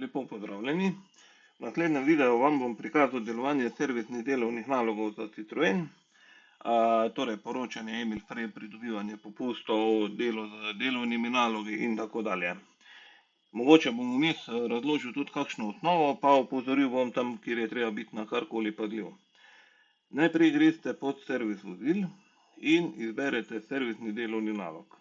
Lepo pozdravljeni. V naslednjem videu vam bom prikazal delovanje servisnih delovnih nalogov za Citroen. Torej poročanje Emil Frey, pridobivanje popustov, delo z delovnimi nalogi in tako dalje. Mogoče bom vmes razložil tudi kakšno osnovo, pa opozoril bom tam, kjer je treba biti na karkoli pazljiv. Najprej greste pod servis vozil in izberete servisni delovni nalog.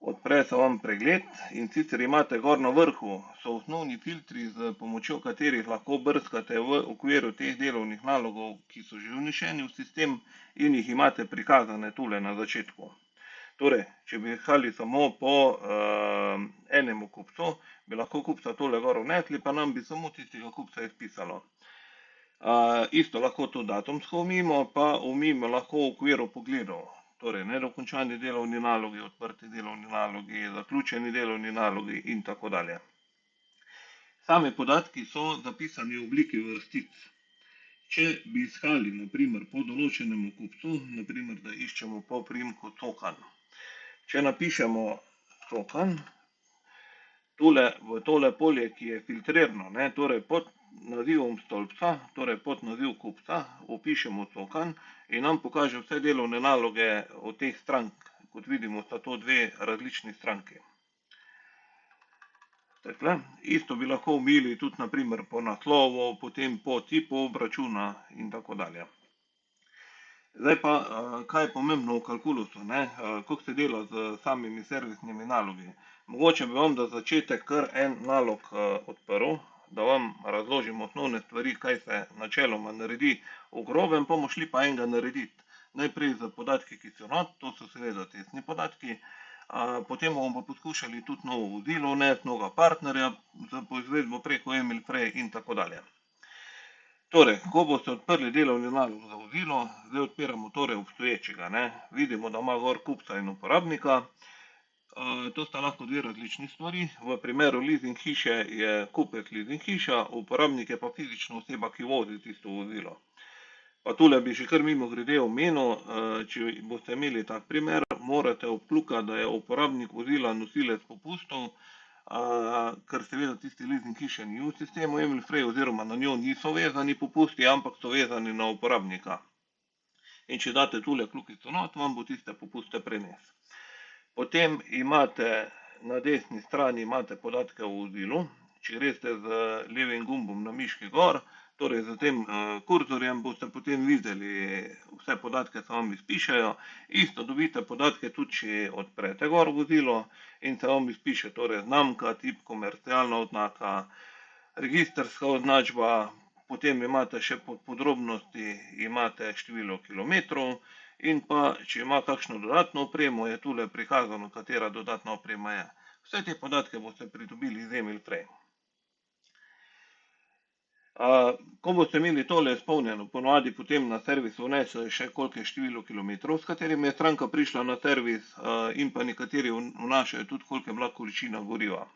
Odpre se vam pregled in sicer imate gor na vrhu so osnovni filtri, z pomočjo katerih lahko brskate v okviru teh delovnih nalogov, ki so že vnešeni v sistem in jih imate prikazane tule na začetku. Torej, če bi iskali samo po enemu kupcu, bi lahko kupca tole gor vnesli, pa nam bi samo tistega kupca izpisalo. Isto lahko tudi datumsko omimo, pa omimo lahko v okviru pogledov. Torej, nedokončani delovni nalogi, odprti delovni nalogi, zaključeni delovni nalogi in tako dalje. Sami podatki so zapisani v obliki vrstic. Če bi iskali, naprimer, po določenemu kupcu, naprimer, da iščemo po priimku Cokan. Če napišemo Cokan, v tole polje, ki je filtrirano, torej pod nazivom stolpca, torej pod naziv kupca, opišemo Cokan in nam pokaže vse delovne naloge od teh strank. Kot vidimo, sta to dve različni stranki. Takle. Isto bi lahko omili tudi naprimer po naslovu, potem po tipu obračuna in tako dalje. Zdaj pa, kaj je pomembno v kalkulusu, kako se dela z samimi servisnimi nalogi. Mogoče bi vam za začetek kar en nalog odprl, da vam razložim osnovne stvari, kaj se načeloma naredi v grobem, pa bomo šli pa enega narediti. Najprej z podatki, ki so not, to so seveda testni podatki, potem bomo pa poskušali tudi novo vozilo vnesti, novega partnerja, za poizvedbo preko Emil Frey in tako dalje. Torej, ko boste odprli delovni nalog za vozilo, zdaj odpiramo torej obstoječega. Vidimo, da ima gor kupca in uporabnika. To sta lahko dve različni stvari. V primeru leasing hiše je kupec leasing hiša, uporabnik je pa fizična oseba, ki vozi tisto vozilo. Pa tule bi še kar mimogrede omenil, če boste imeli tak primer, morate obkljukati, da je uporabnik vozila nosilec popustov, ker seveda tisti leasing hiše ni v sistemu Emil Frey oziroma na njo niso vezani popusti, ampak so vezani na uporabnika. In če date tule kljukico not, vam bo tiste popuste prenesel. Potem imate na desni strani imate podatke o vozilu. Če greste z levim gumbom na miški gor, torej z tem kurzorjem, boste potem videli vse podatke, se vam izpišejo. Isto dobite podatke tudi, če odprete gor vozilo in se vam izpiše torej znamka, tip, komercialna oznaka, registrska označba, potem imate še podrobnosti, imate število kilometrov in pa, če ima kakšno dodatno opremo, je tule prikazano, katera dodatna oprema je. Vse te podatke boste pridobili iz Emil Frey. Ko boste imeli tole izpolnjeno, ponavadi potem na servisu vnesejo še koliko je število kilometrov, s katerimi je stranka prišla na servis, in pa nekateri vnašajo tudi, koliko je bila količina goriva.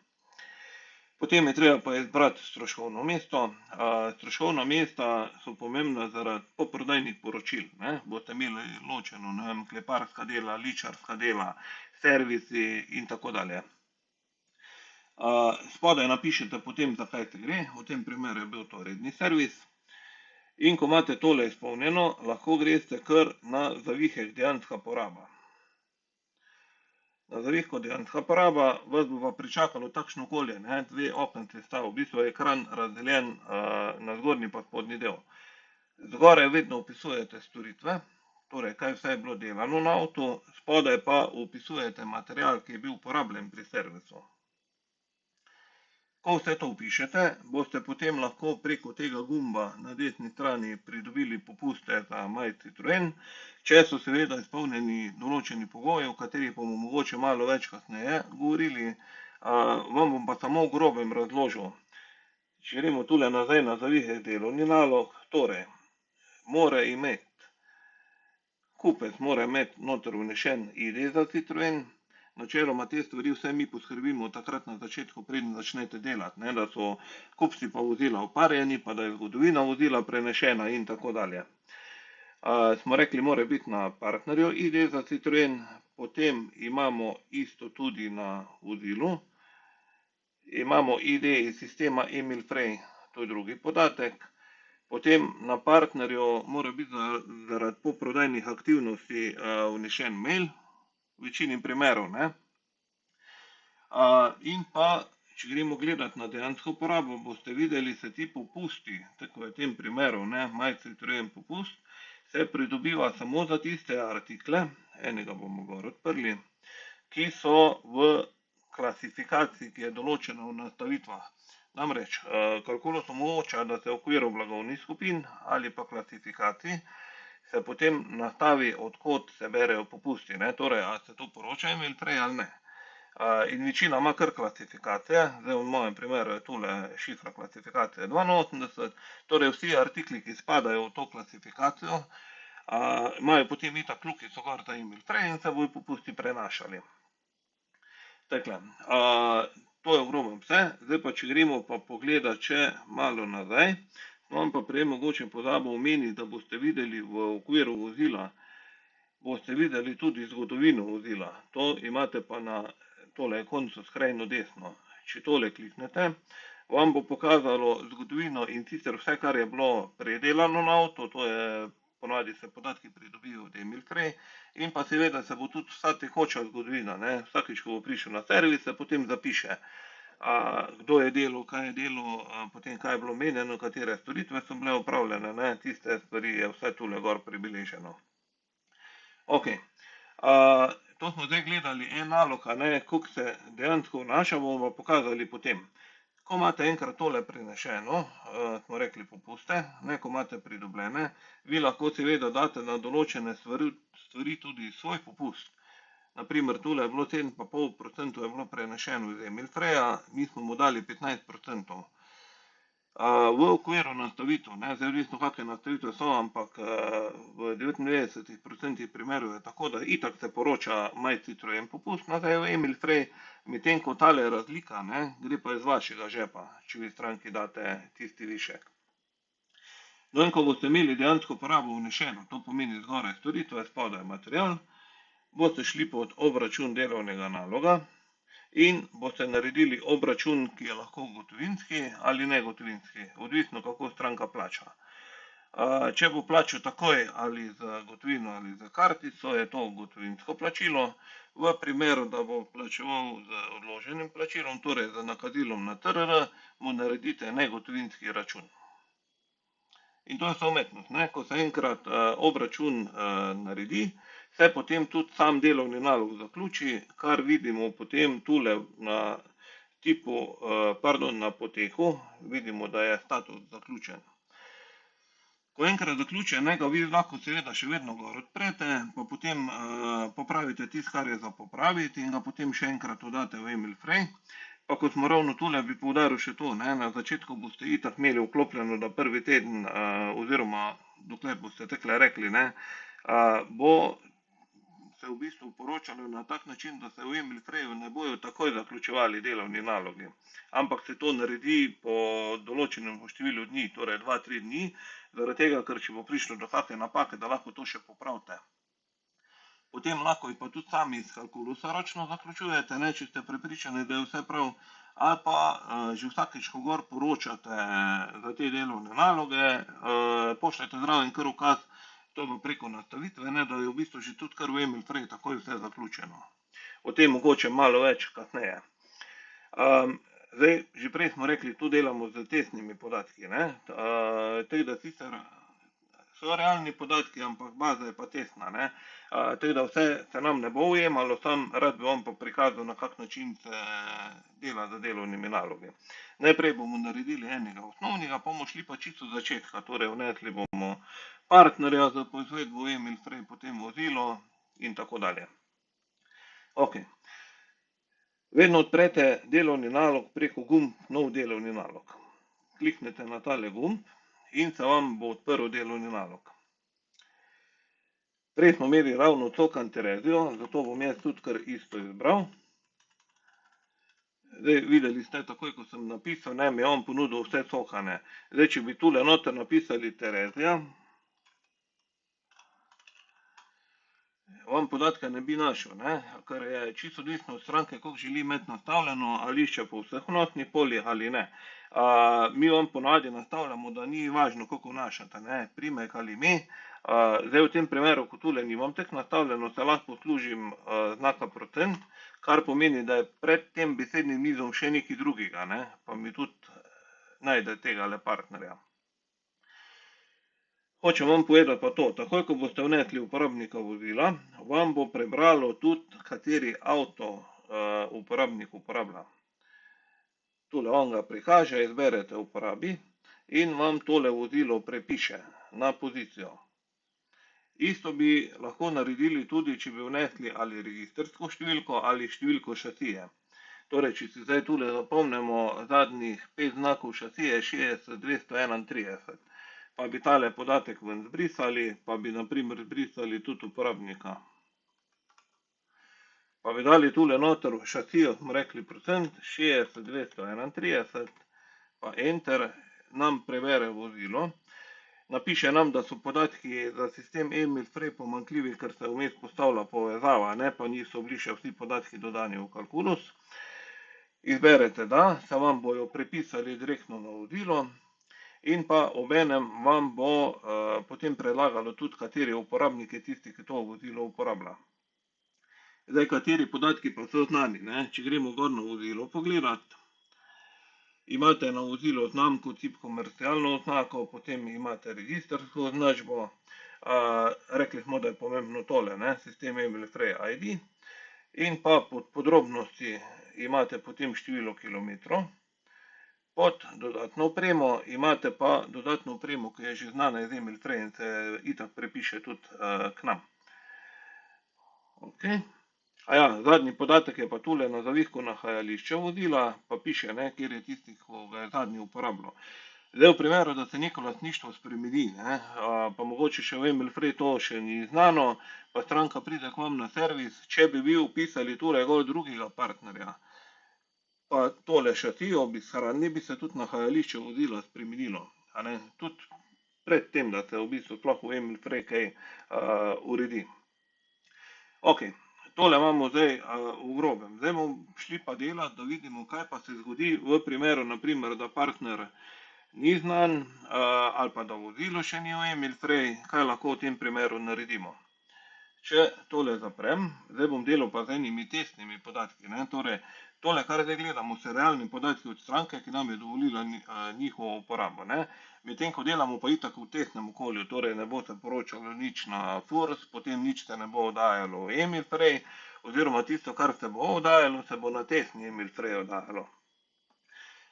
Potem je treba pa izbrati stroškovno mesto. Stroškovna mesta so pomembna zaradi poprodajnih poročil. Boste imeli ločeno, kleparska dela, ličarska dela, servisi in tako dalje. Spodaj napišete potem, za kaj se gre, v tem primeru je bil to redni servis. In ko imate tole izpolnjeno, lahko greste kar na zavihek dejanska poraba. Na zavihku dejanska poraba vas bo pa pričakalo takšno okolje, dve okence sta, v bistvu je ekran razdeljen na zgornji pa spodnji del. Zgoraj vedno opisujete storitve, torej kaj vse je bilo delano na avtu, spodaj pa opisujete material, ki je bil uporabljen pri servisu. Ko vse to vpišete, boste potem lahko preko tega gumba na desni strani pridobili popuste za My Citroen, če so seveda izpolnjeni določeni pogoji, o katerih bomo mogoče malo več kasneje govorili, vam bom pa samo v grobem razložil. Če gremo tule nazaj na zavihek delovni nalog, torej, kupec mora imeti noter vnešen ID za Citroen. Načeloma te stvari vse mi poskrbimo takrat na začetku, preden začnete delati, da so kupci pa vozila oparjeni, pa da je zgodovina vozila prenešena in tako dalje. Smo rekli, mora biti na partnerju ID za Citroen, potem imamo isto tudi na vozilu imamo ID iz sistema Emil Frey, to je drugi podatek. Potem na partnerju mora biti zaradi poprodajnih aktivnosti vnešen mail, v večini primerov, ne. In pa, če gremo gledati na dejansko porabo, boste videli, se ti popusti, tako je v tem primeru, ne, MyCitroen popust, se pridobiva samo za tiste artikle, enega bomo gor odprli, ki so v klasifikaciji, ki je določena v nastavitvah. Namreč, Kalkulus omogoča, da se v okviru blagovnih skupin ali pa klasifikacij se potem nastavi, odkot se berejo popusti, ne, torej, ali se to poroča Emil Frey ali ne. In večina ima kar klasifikacije, zdaj v mojem primeru je tule šifra klasifikacije 82, torej vsi artikli, ki spadajo v to klasifikacijo, imajo potem itak kljukico gor za Emil Frey in se bojo popusti prenašali. Takle, to je v grobem vse, zdaj pa če gremo pa pogledati še malo nazaj, vam pa prej mogoče pozabil omeniti, da boste videli v okviru vozila, boste videli tudi zgodovino vozila, to imate pa na tole koncu skrajno desno. Če tole kliknete, vam bo pokazalo zgodovino in sicer vse, kar je bilo predelano na avto, to je ponavadi se podatki pridobijo od Emil Frey, in pa seveda se bo tudi vsa tekoča zgodovina, ne, vsakič, ko bo prišel na servis, se potem zapiše, kdo je delal, kaj je delal, potem kaj je bilo menjeno, katere storitve so bile opravljene, ne, tiste stvari je vse tule gor pribeleženo. Ok, to smo zdaj gledali en nalog, koliko se dejansko vnaša, bomo pa pokazali potem. Ko imate enkrat tole prenešeno, smo rekli popuste, ne, ko imate pridobljene, vi lahko seveda date na določene stvari tudi svoj popust. Naprimer, tule je bilo 7,5% je bilo prenešeno iz Emil Freya, mi smo mu dali 15%. V okviru nastavitev, ne, zdaj odvisno kakšne nastavitve so, ampak v 99% primerov je tako, da itak se poroča MyCitroen popust nazaj v Emil Frey, medtem ko tale razlika, ne, gre pa iz vašega žepa, če vi stranki date tisti višek. No, in ko boste imeli dejansko porabo vnešeno, to pomeni zgoraj storitve, spodaj material, boste šli pod obračun delovnega naloga in boste naredili obračun, ki je lahko gotovinski ali negotovinski, odvisno kako stranka plača. Če bo plačal takoj ali z gotovino ali z kartico, je to gotovinsko plačilo, v primeru, da bo plačeval z odloženim plačilom, torej z nakazilom na TRR, mu naredite negotovinski račun. In to je vsa umetnost, ne, ko se enkrat obračun naredi, se potem tudi sam delovni nalog zaključi, kar vidimo potem tule na tipu, na poteku, vidimo, da je status zaključen. Ko enkrat zaključen, ga vi lahko seveda še vedno gor odprete, pa potem popravite tisto, kar je za popraviti in ga potem še enkrat dodate v Emil Frey. Pa ko smo ravno tule, bi poudaril še to, ne, na začetku boste itak imeli vklopljeno, da prvi teden, oziroma dokler boste takole rekli, ne, bo se v bistvu poročalo na tak način, da se v Emil Freyu ne bojo takoj zaključevali delovni nalogi, ampak se to naredi po določenem številu dni, torej 2-3 dni, zaradi tega, ker če bo prišlo do kakšne napake, da lahko to še popravite. Potem lahko jih pa tudi sami iz Kalkulusa ročno zaključujete, ne, če ste prepričani, da je vse prav, ali pa že vsakič, ko gor poročate za te delovne naloge, pošljete zraven kar ukaz, to bo preko nastavitve, ne, da je v bistvu že tudi kar v Emil Frey takoj vse zaključeno. O tem mogoče malo več kasneje. Zdaj, že prej smo rekli, tu delamo z testnimi podatki, ne, tako da sicer so realni podatki, ampak baza je pa testna, ne, tako da vse se nam ne bo ujemalo, sam rad bi vam pa prikazal, na kak način se dela z delovnimi nalogi. Najprej bomo naredili enega osnovnega, pa bomo šli pa čisto od začetka, torej vnesli bomo partnerja za poizvedbo Emil Frey, potem vozilo in tako dalje. Ok. Vedno odprete delovni nalog preko gumb nov delovni nalog. Kliknete na tale gumb in se vam bo odprl delovni nalog. Prej smo imeli ravno cokan Terezijo, zato bom jaz tudi kar isto izbral. Zdaj, videli ste, takoj ko sem napisal, ne, mi je on ponudil vse cokane. Zdaj, če bi tule noter napisali Terezija, vam podatka ne bi našel, ne? Ker je čisto odvisno od stranke, koliko želi imeti nastavljeno, ali išče po vseh vnosnih poljih ali ne. Mi vam ponavadi nastavljamo, da ni važno, koliko vnašate, ne? Primek ali ime. Zdaj v tem primeru, ko tule nimam tek nastavljeno, se lahko poslužim znaka procent, kar pomeni, da je pred tem besednim nizom še nekaj drugega, ne? Pa mi tudi najde tega partnerja. Hočem vam povedati pa to, takoj ko boste vnesli uporabnika vozila, vam bo prebralo tudi, kateri avto uporabnik uporablja. Tule vam ga prikaže, izberete uporabi in vam tole vozilo prepiše na pozicijo. Isto bi lahko naredili tudi, če bi vnesli ali registrsko številko ali številko šasije. Torej, če si zdaj tule zapomnimo zadnjih 5 znakov šasije 60231, pa bi tale podatek ven zbrisali, pa bi na primer zbrisali tudi uporabnika. Pa bi dali tule noter v šasijo, smo rekli procent 60231, pa enter, nam prebere vozilo. Napiše nam, da so podatki za sistem Emil Frey pomanjkljivi, ker se vmes postavlja povezava, ne, pa niso bili še vsi podatki dodani v kalkulus. Izberete da, se vam bojo prepisali direktno na vozilo in pa obenem vam bo potem predlagalo tudi, kateri uporabnik je tisti, ki to vozilo uporablja. Zdaj, kateri podatki pa so znani, ne? Če gremo gor na vozilo pogledati, imate na vozilo znamko, tip komercialno oznako, potem imate registrsko označbo, rekli smo, da je pomembno tole, ne? Sistem Emil Frey ID, in pa pod podrobnosti imate potem število kilometrov, pod dodatno opremo imate pa dodatno opremo, ki je že znana iz Emil Frey in se itak prepiše tudi k nam. Okay. Zadnji podatek je pa tule na zavihku nahajališče vozila, pa piše, ne, kjer je tisti, ko ga je zadnji uporabljal. Zdaj v primeru, da se neko lastništvo spremeni, ne, pa mogoče še v Emil Frey to še ni znano, pa stranka pride k vam na servis, če bi vi upisali tule gor drugega partnerja, pa tole šasijo bi shranili, bi se tudi nahajališče vozila spremenilo. Tudi pred tem, da se v bistvu sploh v Emil Frey kaj uredi. Ok. Tole imamo zdaj v grobem. Zdaj bomo šli pa delati, da vidimo, kaj pa se zgodi v primeru, naprimer, da partner ni znan ali pa da vozilo še ni v Emil Frey, kaj lahko v tem primeru naredimo. Če tole zaprem, zdaj bom delal pa z enimi testnimi podatki, ne, torej tole, kar zdaj gledamo, so realni podatki od stranke, ki nam je dovolila njihovo uporabo, ne. Medtem ko delamo pa itak v testnem okolju, torej ne bo se poročalo nič na FURS, potem nič se ne bo oddajalo v Emil Frey, oziroma tisto, kar se bo oddajalo, se bo na testni Emil Frey oddajalo.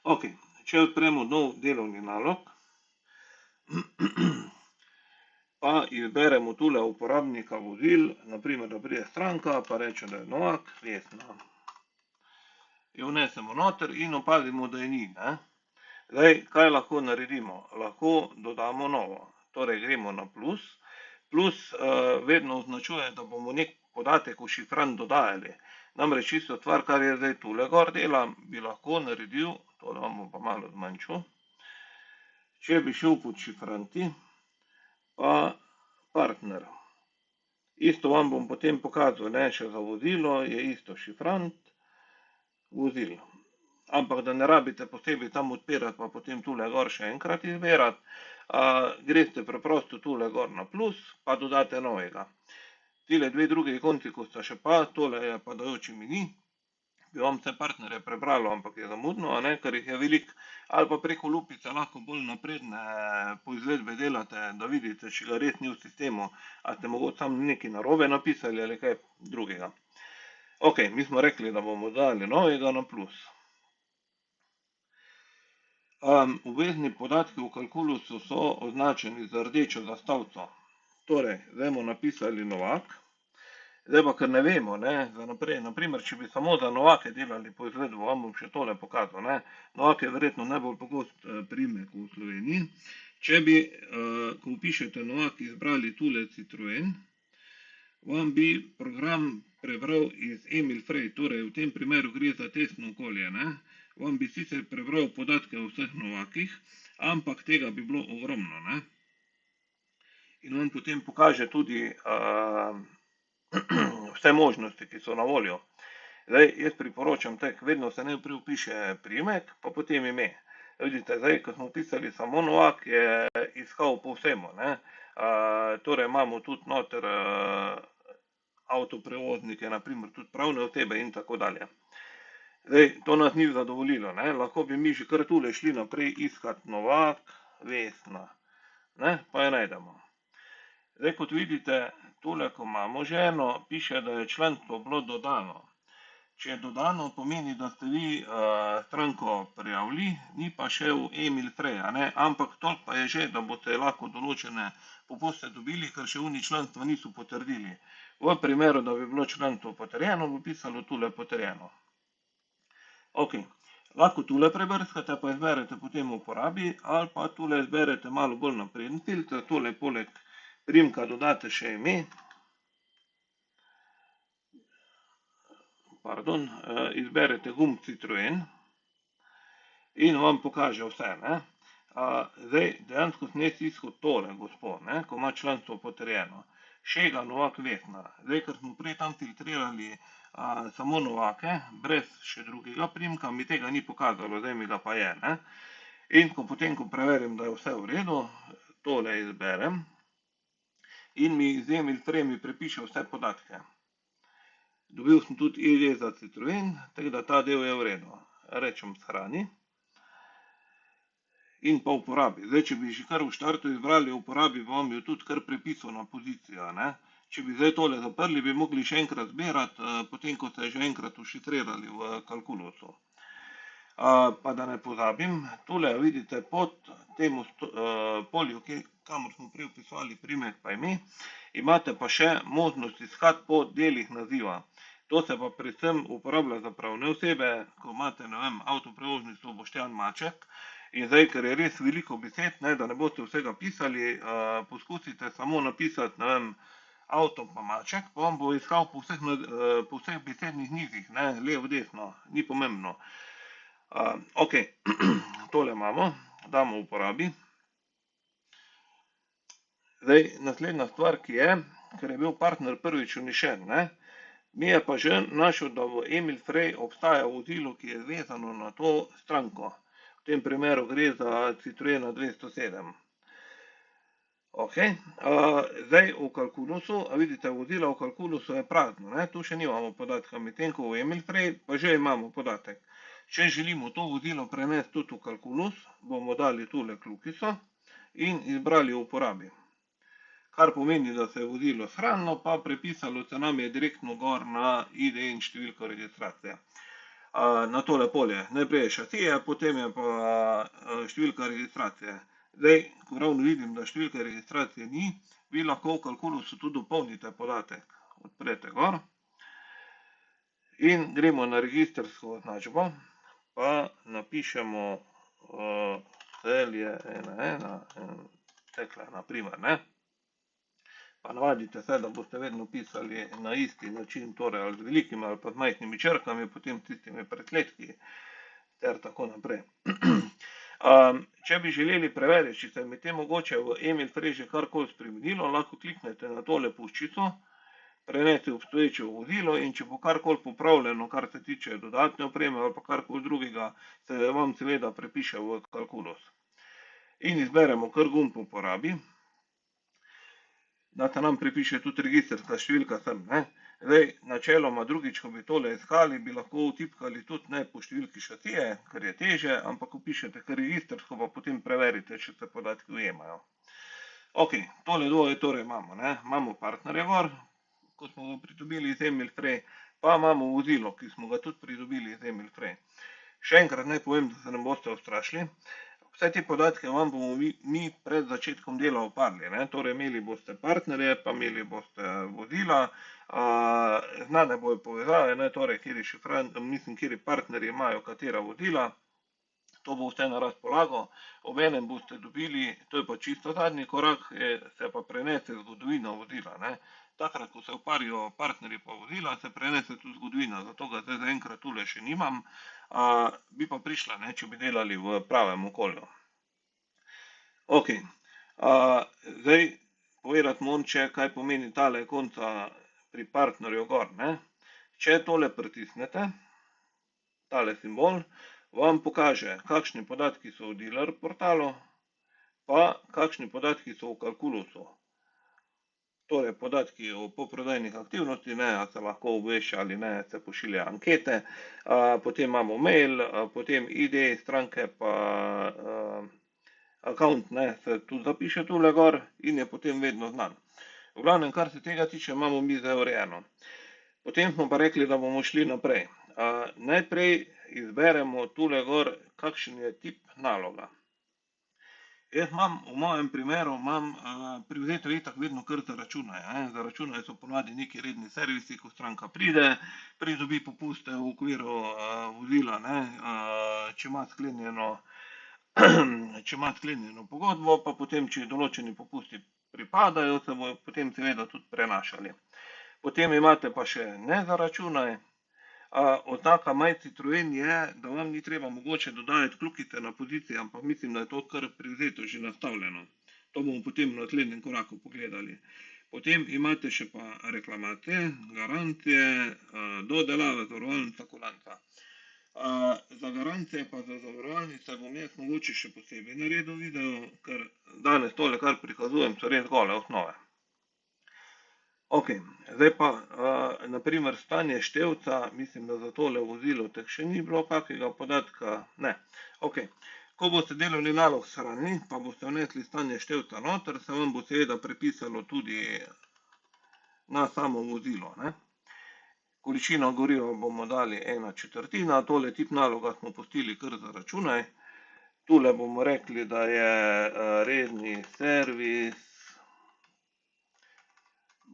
Ok, če odpremo nov delovni nalog, pa izberemo tule uporabnika vozil, naprimer, da pride stranka, pa reče, da je Novak, Vesna. Jo vnesemo noter in opazimo, da je ni, ne. Zdaj, kaj lahko naredimo? Lahko dodamo novo. Torej, gremo na plus. Plus vedno označuje, da bomo nek podatek v šifrant dodajali. Namreč isto stvar, kar je zdaj tule gor delam, bi lahko naredil, tole vam bom pa malo zmanjšal, če bi šel pod šifranti, pa partner. Isto vam bom potem pokazal, ne, še za vozilo, je isto šifrant, vozil. Ampak da ne rabite posebej tam odpirati, pa potem tule gor še enkrat izbirati, greste preprosto tule gor na plus, pa dodate novega. Tile dve druge ikonci, ko sta še pa, tole je pa dajoči meni, bi vam vse partnerje prebralo, ampak je zamudno, ne, ker jih je veliko, ali pa preko lupice lahko bolj napredne poizvedbe delate, da vidite, če ga res ni v sistemu, a ste mogoče samo nekaj narobe napisali ali kaj drugega. Ok, mi smo rekli, da bomo dali novega na plus. Obvezni podatki v kalkulusu so označeni z rdečo zastavico. Torej, zdaj bomo napisali Novak. Zdaj pa, ker ne vemo, ne, za naprej, naprimer, če bi samo za Novake delali poizvedbo, vam bom še tole pokazal, ne. Novak je verjetno najbolj pogost priimek v Sloveniji. Če bi, ko vpišete Novak, izbrali tule Citroen, vam bi program prebral iz Emil Frey, torej v tem primeru gre za testno okolje, ne. Vam bi sicer prebral podatke o vseh Novakih, ampak tega bi bilo ogromno, ne. In vam potem pokaže tudi vse možnosti, ki so na voljo. Zdaj, jaz priporočam tek, vedno se najprej vpiše priimek, pa potem ime. Vidite, zdaj, ko smo pisali samo Novak, je iskal po vsemu, ne. Torej imamo tudi noter avtoprevoznike, naprimer tudi pravne osebe in tako dalje. Zdaj, to nas ni zadovoljilo, ne. Lahko bi mi že kar tule šli naprej iskat Novak, Vesna, ne, pa jo najdemo. Zdaj, kot vidite, tule, ko imamo ženo, piše, da je članstvo bilo dodano. Če je dodano, pomeni, da ste vi stranko prijavili, ni pa še v e-mail prej, ne, ampak toliko pa je že, da boste lahko določene popuste dobili, ker še oni članstva niso potrdili. V primeru, da bi bilo članstvo potrjeno, bo pisalo tule potrjeno. Ok, lahko tule prebrskate, pa izberete potem uporabi, ali pa tule izberete malo bolj napreden filter, tole poleg priimka dodate še ime. Pardon, izberete gumb Citroen in vam pokaže vse, ne. Zdaj, dejansko sem jaz iskal tole gospod, ne, ko ima članstvo potrjeno. Šega Novak Vesna. Zdaj, ker smo prej tam filtrirali samo Novake, brez še drugega priimka, mi tega ni pokazalo, zdaj mi ga pa je, ne. In potem, ko preverim, da je vse v redu, tole izberem in mi z e-mail prej mi prepiše vse podatke. Dobil sem tudi ID za Citroen, tako da ta del je v redu. Rečem shrani. In pa uporabi. Zdaj, če bi že kar v štartu izbrali uporabi, bom jo tudi kar prepisal na pozicijo, ne. Če bi zdaj tole zaprli, bi mogli še enkrat zbirati, potem, ko ste že enkrat ušifrirali v kalkulusu. Pa da ne pozabim, tule vidite pod temu polju, kamor smo prej vpisovali priimek pa ime, imate pa še možnost iskati po delih naziva. To se pa predvsem uporablja za pravne osebe, ko imate, ne vem, avtoprevozništvo Boštjan Maček, in zdaj, ker je res veliko besed, ne, da ne boste vsega pisali, poskusite samo napisati, ne vem, avto pa Maček, pa vam bo iskal po vseh besednih nizih, ne, levo, desno, ni pomembno. Ok, tole imamo, damo uporabi. Zdaj, naslednja stvar, ki je, ker je bil partner prvič vnešen, ne, mi je pa že našel, da v e-mail prej obstaja vozilo, ki je vezano na to stranko. V tem primeru gre za Citroena 207. Ok, zdaj v kalkulusu, a vidite, vozila v kalkulusu je prazno, ne, tu še nimamo podatka, medtem ko v e-mail prej pa že imamo podatek. Če želimo to vozilo prenesti tudi v kalkulus, bomo dali tule kljukico in izbrali uporabi. Kar pomeni, da se je vozilo shranilo, pa prepisalo se nam je direktno gor na ID in številko registracije. Na tole polje, najprej je šasije, potem je pa številka registracije. Zdaj, ko ravno vidim, da številke registracije ni, vi lahko v kalkulusu tudi dopolnite podatek. Odprete gor in gremo na registrsko označbo, pa napišemo Celje 11, tekle naprimer, ne. Pa navadite se, da boste vedno pisali na isti način, torej ali z velikimi ali pa z majhnimi črkami, potem tistimi presledki, ter tako naprej. Če bi želeli preveriti, če se mi te mogoče v e-mail prej že karkoli spremenilo, lahko kliknete na tole puščico, prenesti obstoječe vozilo in če bo karkoli popravljeno, kar se tiče dodatne opreme ali pa karkoli drugega, se vam seveda prepiše v kalkulus. In izberemo kar gumb uporabi, da se nam prepiše tudi registrska številka sem, ne. Zdaj, načeloma drugič, ko bi tole iskali, bi lahko vtipkali tudi ne po številki šasije, ker je teže, ampak vpišete kar registrsko, pa potem preverite, če se podatki ujemajo. Ok, tole dvoje torej imamo, ne, imamo partnerja gor, ko smo ga pridobili iz e-mail prej, pa imamo vozilo, ki smo ga tudi pridobili iz e-mail prej. Še enkrat naj povem, da se ne boste ustrašili. Vse te podatke vam bomo mi pred začetkom dela oparili, ne, torej imeli boste partnerje, pa imeli boste vozila, znane bojo povezave, ne, torej, kateri partnerji imajo katera vozila, to bo vse na razpolago, obenem boste dobili, to je pa čisto zadnji korak, se pa prenese zgodovina vozila, ne. Takrat, ko se oparijo partnerji pa vozila, se prenese tudi zgodovina, zato ga zdaj zaenkrat tule še nimam, bi pa prišla, ne, če bi delali v pravem okolju. Ok, zdaj povedati moram še, kaj pomeni tale konca pri partnerju gor, ne. Če tole pritisnete, tale simbol, vam pokaže, kakšni podatki so v dealer portalu, pa kakšni podatki so v Calculusu. Torej, podatki o poprodajnih aktivnosti, ne, a se lahko obvešča ali ne, se pošilja ankete, potem imamo mail, potem ID stranke pa account, ne, se tudi zapiše tule gor in je potem vedno znan. V glavnem, kar se tega tiče, imamo mi zdaj urejeno. Potem smo pa rekli, da bomo šli naprej. Najprej izberemo tule gor, kakšen je tip naloga. Jaz imam, v mojem primeru, privzeto itak vedno kar za računaj. Za računaj so ponavadi neki redni servisi, ko stranka pride, pridobi popuste v okviru vozila, ne, če ima sklenjeno pogodbo, pa potem, če določeni popusti pripadajo, se bojo potem seveda tudi prenašali. Potem imate pa še ne za računaj. Oznaka My Citroen je, da vam ni treba mogoče dodajati kljukice na pozicije, ampak mislim, da je to kar privzeto že nastavljeno. To bomo potem v naslednjem koraku pogledali. Potem imate še pa reklamacije, garancije, dodelave, zavarovalnica, kulanca. Za garancije pa za zavarovalnice bom jaz mogoče še posebej naredil video, ker danes tole, kar prikazujem, so res gole osnove. Ok, zdaj pa, naprimer, stanje števca, mislim, da za tole vozilo teh še ni bilo kakega podatka, ne. Ok, ko boste delovni nalog shranili, pa boste vnesli stanje števca noter, se vam bo seveda prepisalo tudi na samo vozilo, ne. Količino goriva bomo dali 1/4, tole tip naloga smo pustili kar za računaj. Tule bomo rekli, da je redni servis,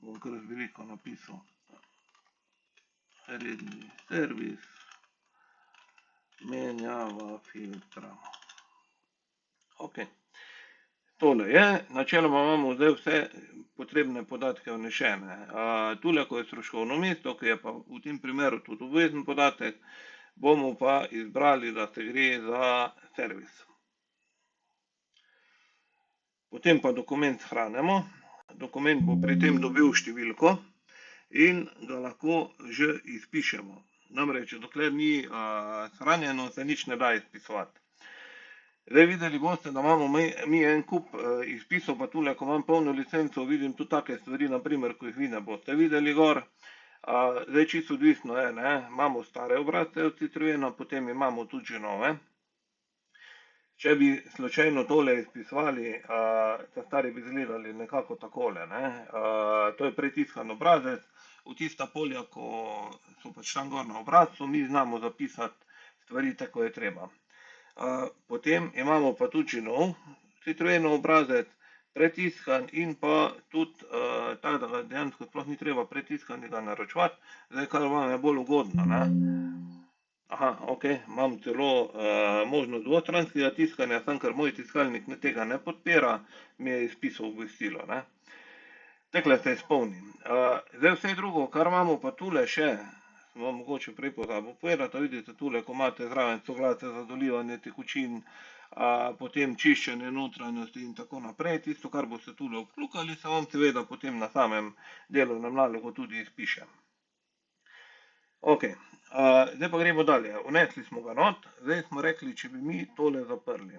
bom kar veliko napisal, redni servis, menjava filtra. Ok, tole je, načeloma imamo zdaj vse potrebne podatke vnešene. Tule, ko je stroškovno mesto, ki je pa v tem primeru tudi obvezen podatek, bomo pa izbrali, da se gre za servis. Potem pa dokument shranimo. Dokument bo pri tem dobil številko in ga lahko že izpišemo. Namreč, dokler ni shranjeno, se nič ne da izpisovati. Zdaj videli boste, da imamo mi en kup izpisov, pa tule, ko imam polno licenco, vidim tudi take stvari, naprimer, ko jih vi ne boste videli gor. Zdaj čisto odvisno je, ne, imamo stare obrazce od Citroena, potem imamo tudi že nove. Če bi slučajno tole izpisovali, ta stari bi izgledali nekako takole, ne. To je pretiskan obrazec, v tista polja, ko so pač tam gor na obrazcu, mi znamo zapisati stvari tako, je treba. Potem imamo pa tudi že nov Citroenov obrazec, pretiskan in pa tudi tako, da ga dejansko sploh ni treba pretiskanega naročevati, zdaj kar vam je bolj ugodno, ne. Aha, ok, imam celo možnost dvostranskega tiskanja, samo ker moj tiskalnik tega ne podpira, mi je izpisal obvestilo, ne. Takole se izpolnim. Zdaj vse drugo, kar imamo pa tule še, sem vam mogoče prej pozabil povedati, vidite tule, ko imate zraven soglasje za dolivanje tekočin, potem čiščenje notranjosti in tako naprej, tisto, kar boste tule vkljukali, se vam seveda potem na samem delovnem nalogu tudi izpiše. Ok, zdaj pa gremo dalje. Vnesli smo ga not, zdaj smo rekli, če bi mi tole zaprli.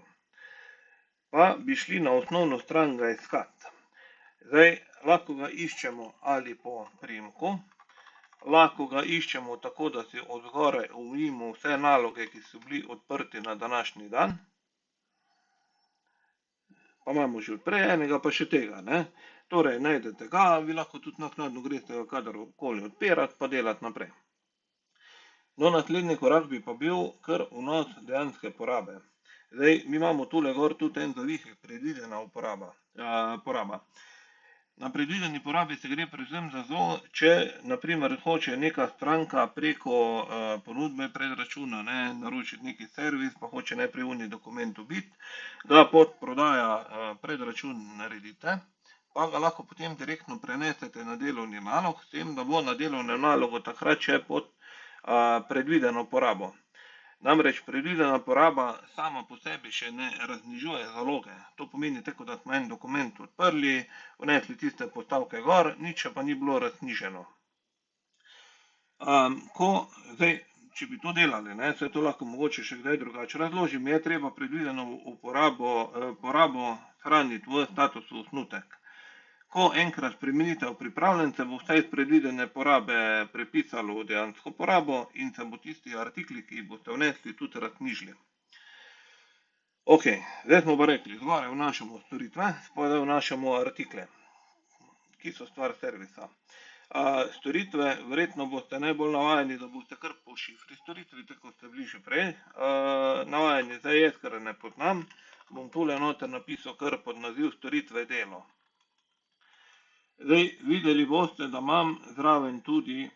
Pa bi šli na osnovno stran ga iskati. Zdaj, lahko ga iščemo ali po priimku, lahko ga iščemo tako, da si od zgoraj omejimo vse naloge, ki so bili odprti na današnji dan. Pa imamo že prej enega, pa še tega, ne. Torej, najdete ga, vi lahko tudi naknadno greste ga kadarkoli odpirati, pa delati naprej. No, naslednji korak bi pa bil kar vnos dejanske porabe. Zdaj, mi imamo tule gor tudi en zavihek predvidena poraba. Na predvideni porabi se gre predvsem za to, če naprimer hoče neka stranka preko ponudbe predračuna, ne, naročiti neki servis, pa hoče najprej oni dokument dobiti, ga pod prodaja predračun naredite, pa ga lahko potem direktno prenesete na delovni nalog, s tem, da bo na delovnem nalogu takrat še pod predvideno porabo. Namreč predvidena poraba sama po sebi še ne raznižuje zaloge. To pomeni tako, da smo en dokument odprli, vnesli tiste postavke gor, nič pa ni bilo razniženo. Zdaj, če bi to delali, ne, se to lahko mogoče še kdaj drugače razložim, je treba predvideno porabo hraniti v statusu osnutek. Ko enkrat spremenite v pripravljence, bo vse iz predvidene porabe prepisalo v dejansko porabo in se bo tisti artikli, ki jih boste vnesli, tudi razknjižili. Ok, zdaj smo pa rekli, zgoraj vnašamo storitve, spodaj vnašamo artikle, ki so stvar servisa. Storitve, verjetno boste najbolj navajeni, da boste kar po šifri storitvi, tako ste bili že prej. Navajeni, zdaj jaz, ker ne poznam, bom tule noter napisal kar pod naziv storitve delo. Zdaj, videli boste, da imam zraven tudi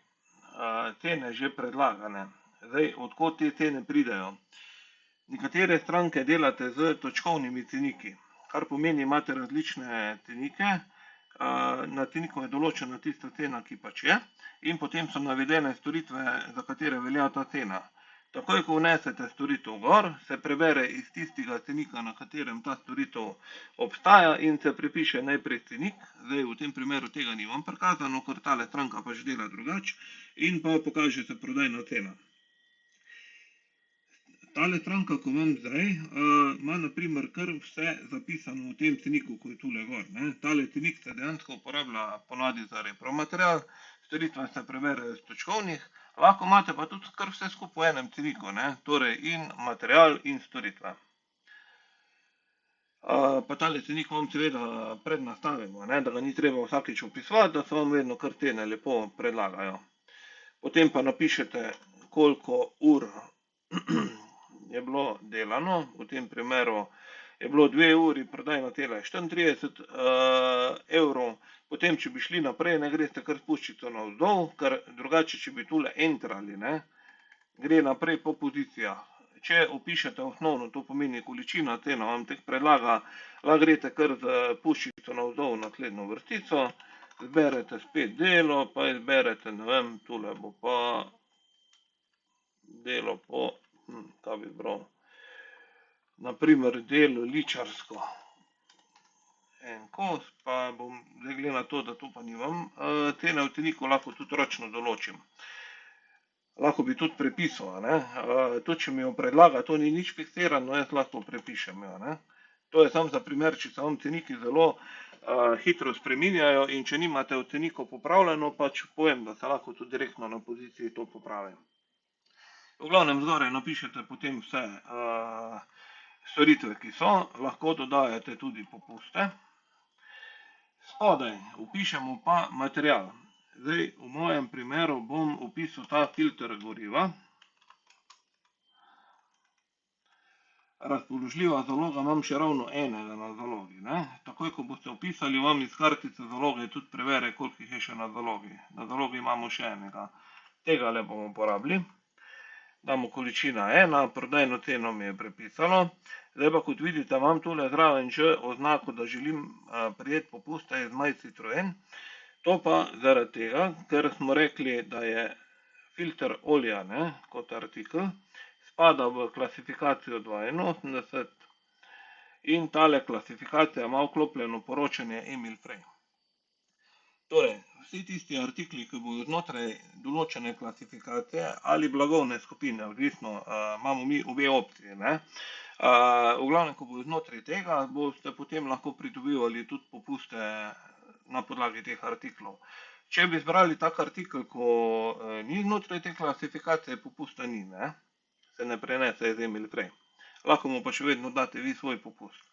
cene že predlagane. Zdaj, odkot te cene pridejo? Nekatere stranke delate z točkovnimi ceniki, kar pomeni, imate različne cenike, na ceniku je določena tista cena, ki pač je, in potem so navedene storitve, za katere velja ta cena. Takoj, ko vnesete storitev gor, se prebere iz tistega cenika, na katerem ta storitev obstaja in se prepiše najprej cenik, zdaj v tem primeru tega ni vam prikazano, ker tale stranka pač dela drugače, in pa pokaže se prodajna cena. Tale stranka, ko imam zdaj, ima na primer kar vse zapisano v tem ceniku, ko je tule gor. Tale cenik se dejansko uporablja ponavadi za repromaterial, storitve se preberejo iz točkovnih, lahko imate pa tudi kar vse skupaj v enem ceniku, torej in material in storitve. Pa tale cenik vam seveda prednastavimo, da ga ni treba vsakič opisovati, da se vam vedno kar cene lepo predlagajo. Potem pa napišete, koliko ur je bilo delano, v tem primeru je bilo 2 uri, prodajna cena je 34 evrov, potem, če bi šli naprej, ne greste kar s puščico navzdol, ker drugače, če bi tule entrali, gre naprej po pozicijah. Če opišete osnovno, to pomeni količina, cena vam tek predlaga, lahko grete kar z puščico navzdol v naslednjo vrstico, zberete spet delo, pa izberete, ne vem, tule bo pa delo po, kaj bi bral, naprimer delo ličarsko. En kos, pa bom, zdaj glede na to, da to pa nimam cene v ceniku, lahko tudi ročno določim. Lahko bi tudi prepisal, tudi če mi jo predlaga, to ni nič fiksirano, jaz lahko prepišem jo. To je samo za primer, če se vam ceniki zelo hitro spreminjajo in če nimate v ceniku popravljeno, pač povem, da se lahko tudi direktno na poziciji to popravi. V glavnem zgoraj napišete potem vse storitve, ki so, lahko dodajate tudi popuste. Spodaj vpišemo pa material. Zdaj, v mojem primeru bom vpisal ta filter goriva. Razpoložljiva zaloga, imam še ravno enega na zalogi. Takoj, ko boste vpisali, vam iz kartice zaloge tudi prevere, koliko jih je še na zalogi. Na zalogi imamo še enega. Tega le bomo porabili. Damo količina 1, prodajno ceno mi je prepisalo. Zdaj pa, kot vidite, imam tule zraven že oznako, da želim prijeti popuste iz My Citroen. To pa zaradi tega, ker smo rekli, da je filter olja kot artikel, spada v klasifikacijo 82 in tale klasifikacija ima vklopljeno poročanje Emil Frey. Torej, vsi tisti artikli, ki bodo znotraj določene klasifikacije ali blagovne skupine, odvisno, imamo mi obe opcije, v glavnem, ko bodo znotraj tega, boste potem lahko pridobivali tudi popuste na podlagi teh artiklov. Če bi zbrali tak artikel, ko ni znotraj te klasifikacije, popusta ni, se ne prenese iz Emil Frey. Lahko mu pa še vedno date vi svoj popust.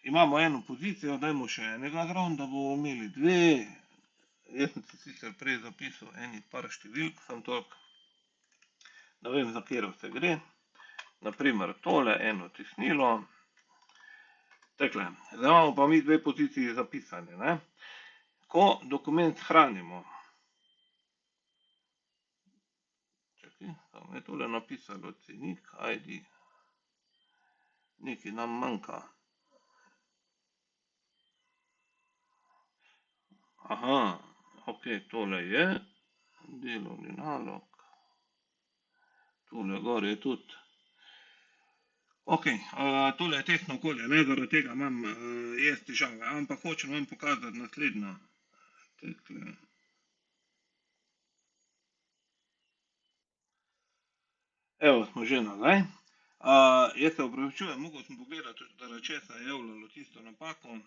Imamo eno pozicijo, dajmo še enega zraven, da bomo imeli 2. Jaz sem si sicer prej zapisal eni par številk, sem toliko, da vem, za katero se gre. Naprimer tole, eno tesnilo. Takle, zdaj imamo pa mi 2 poziciji zapisane. Ko dokument shranimo, čakaj, tam je tole napisalo cenik, ID, nekaj nam manjka. Aha, ok, tole je delovni nalog, tole gor je tudi. Ok, tole je testno okolje, zaradi tega imam jaz težave, ampak hočem vam pokazati naslednjo. Takle. Evo, smo že nazaj. Jaz se opravičujem, mogel sem pogledati, zaradi česa je javljalo tisto napako.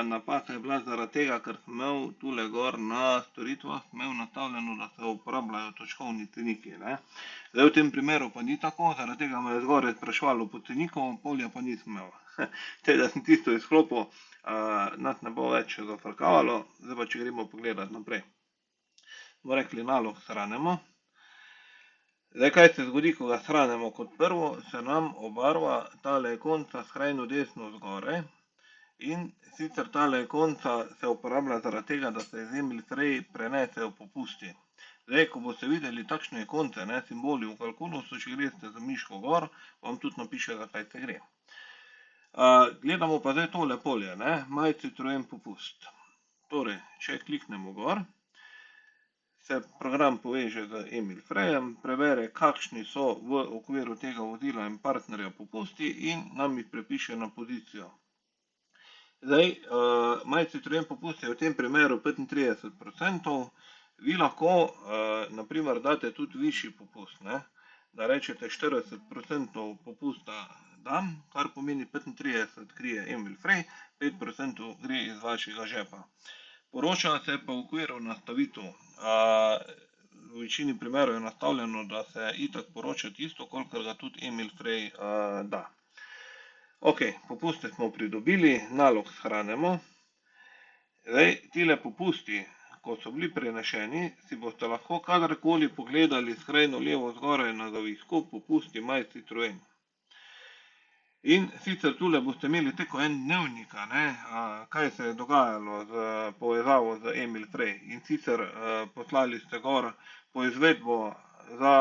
Napaka je bila zaradi tega, ker sem imel tule gor na storitvah, imel nastavljeno, da se uporabljajo točkovni ceniki, ne. Zdaj v tem primeru pa ni tako, zaradi tega me je zgoraj spraševalo po ceniku, polja pa nisem imel. Tega sem tisto izklopil, nas ne bo več zafrkavalo, zdaj pa če gremo pogledati naprej. Bomo rekli, nalog shranimo. Zdaj, kaj se zgodi, ko ga shranimo? Kot prvo se nam obarva tale ikonca skrajno desno zgoraj in sicer tale ikonca se uporablja zaradi tega, da se iz Emilfree prenesejo popusti. Zdaj, ko boste videli takšne ikonce, ne, simboli v kalkulusu, če greste z miško gor, vam tudi napiše, za kaj se gre. Gledamo pa zdaj tole polje, ne, My Citroen popust. Torej, če kliknemo gor, se program poveže z Emilfreejem, prevere, kakšni so v okviru tega vozila in partnerja popusti in nam jih prepiše na pozicijo. Zdaj, My Citroen popust je v tem primeru 35%, vi lahko, na primer, date tudi višji popust, ne, da rečete 40% popusta dam, kar pomeni 35 krije Emilfree, 5% gre iz vašega žepa. Poroča se pa v okviru nastavitev. V večini primerov je nastavljeno, da se itak poroča tisto, kolikor ga tudi Emilfree da. Ok, popuste smo pridobili, nalog shranimo. Zdaj, tile popusti, ko so bili prenešeni, si boste lahko kadarkoli pogledali skrajno levo zgoraj na zavisku popusti My Citroen. In sicer tule boste imeli tako en dnevnika, ne, kaj se je dogajalo z povezavo z Emilfree. In sicer poslali ste gor poizvedbo za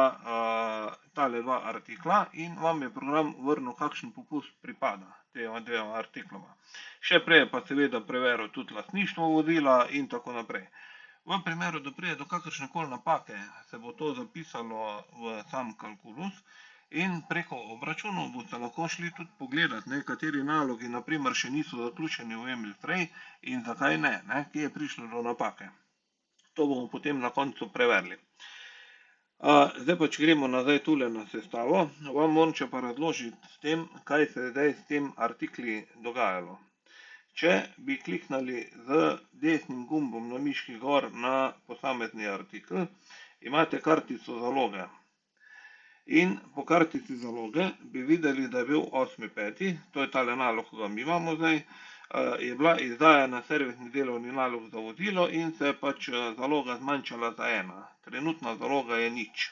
tale dva artikla in vam je program vrnil, kakšen popust pripada tema dvema artikloma. Še prej pa seveda preveril tudi lastništvo vozila in tako naprej. V primeru, da pride do kakršnekoli napake, se bo to zapisalo v sam kalkulus. In preko obračunov boste lahko šli tudi pogledati, kateri nalogi naprimer še niso zaključeni v Emilfree in zakaj ne, kje je prišlo do napake. To bomo potem na koncu preverili. Zdaj pa, če gremo nazaj tule na sestavo, vam moram še pa razložiti s tem, kaj se je zdaj s tem artikli dogajalo. Če bi kliknili z desnim gumbom na miški gor na posamezni artikel, imate kartico zaloge. In po kartici zaloge bi videli, da je bil 8.5., to je tale nalog, ki ga mi imamo zdaj, je bila izdajana servisni delovni nalog za vozilo in se je pač zaloga zmanjšala za 1. Trenutna zaloga je 0.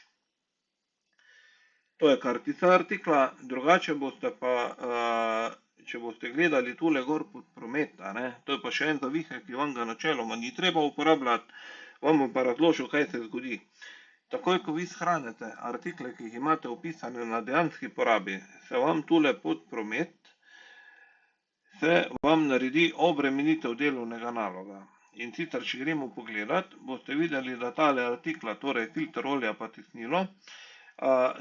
To je kartica artikla, drugače boste pa, če boste gledali tule gor pod promet, to je pa še en zavihek, ki vam ga načeloma ni treba uporabljati, vam bom pa razložil, kaj se zgodi. Takoj, ko vi shranite artikle, ki jih imate opisane na dejanski porabi, se vam tule pod promet, se vam naredi obremenitev delovnega naloga. In sicer, če gremo pogledat, boste videli, da tale artikla, torej filter olja pa tesnilo,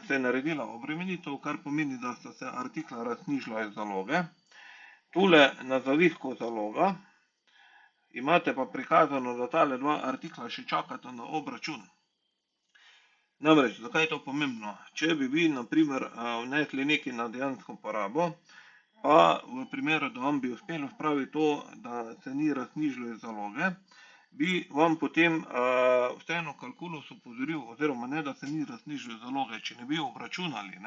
se je naredila obremenitev, kar pomeni, da sta se artikla razknjižila iz zaloge. Tule na zavihku zaloga imate pa prikazano, da tale dva artikla še čakata na obračun. Namreč, zakaj je to pomembno? Če bi vi, na primer, vnesli nekaj na dejansko porabo, pa v primeru, da vam bi uspelo spraviti to, da se ni razknjižilo iz zaloge, bi vam potem vseeno kalkulus opozoril, oziroma ne, da se ni razknjižilo iz zaloge, če ne bi obračunali,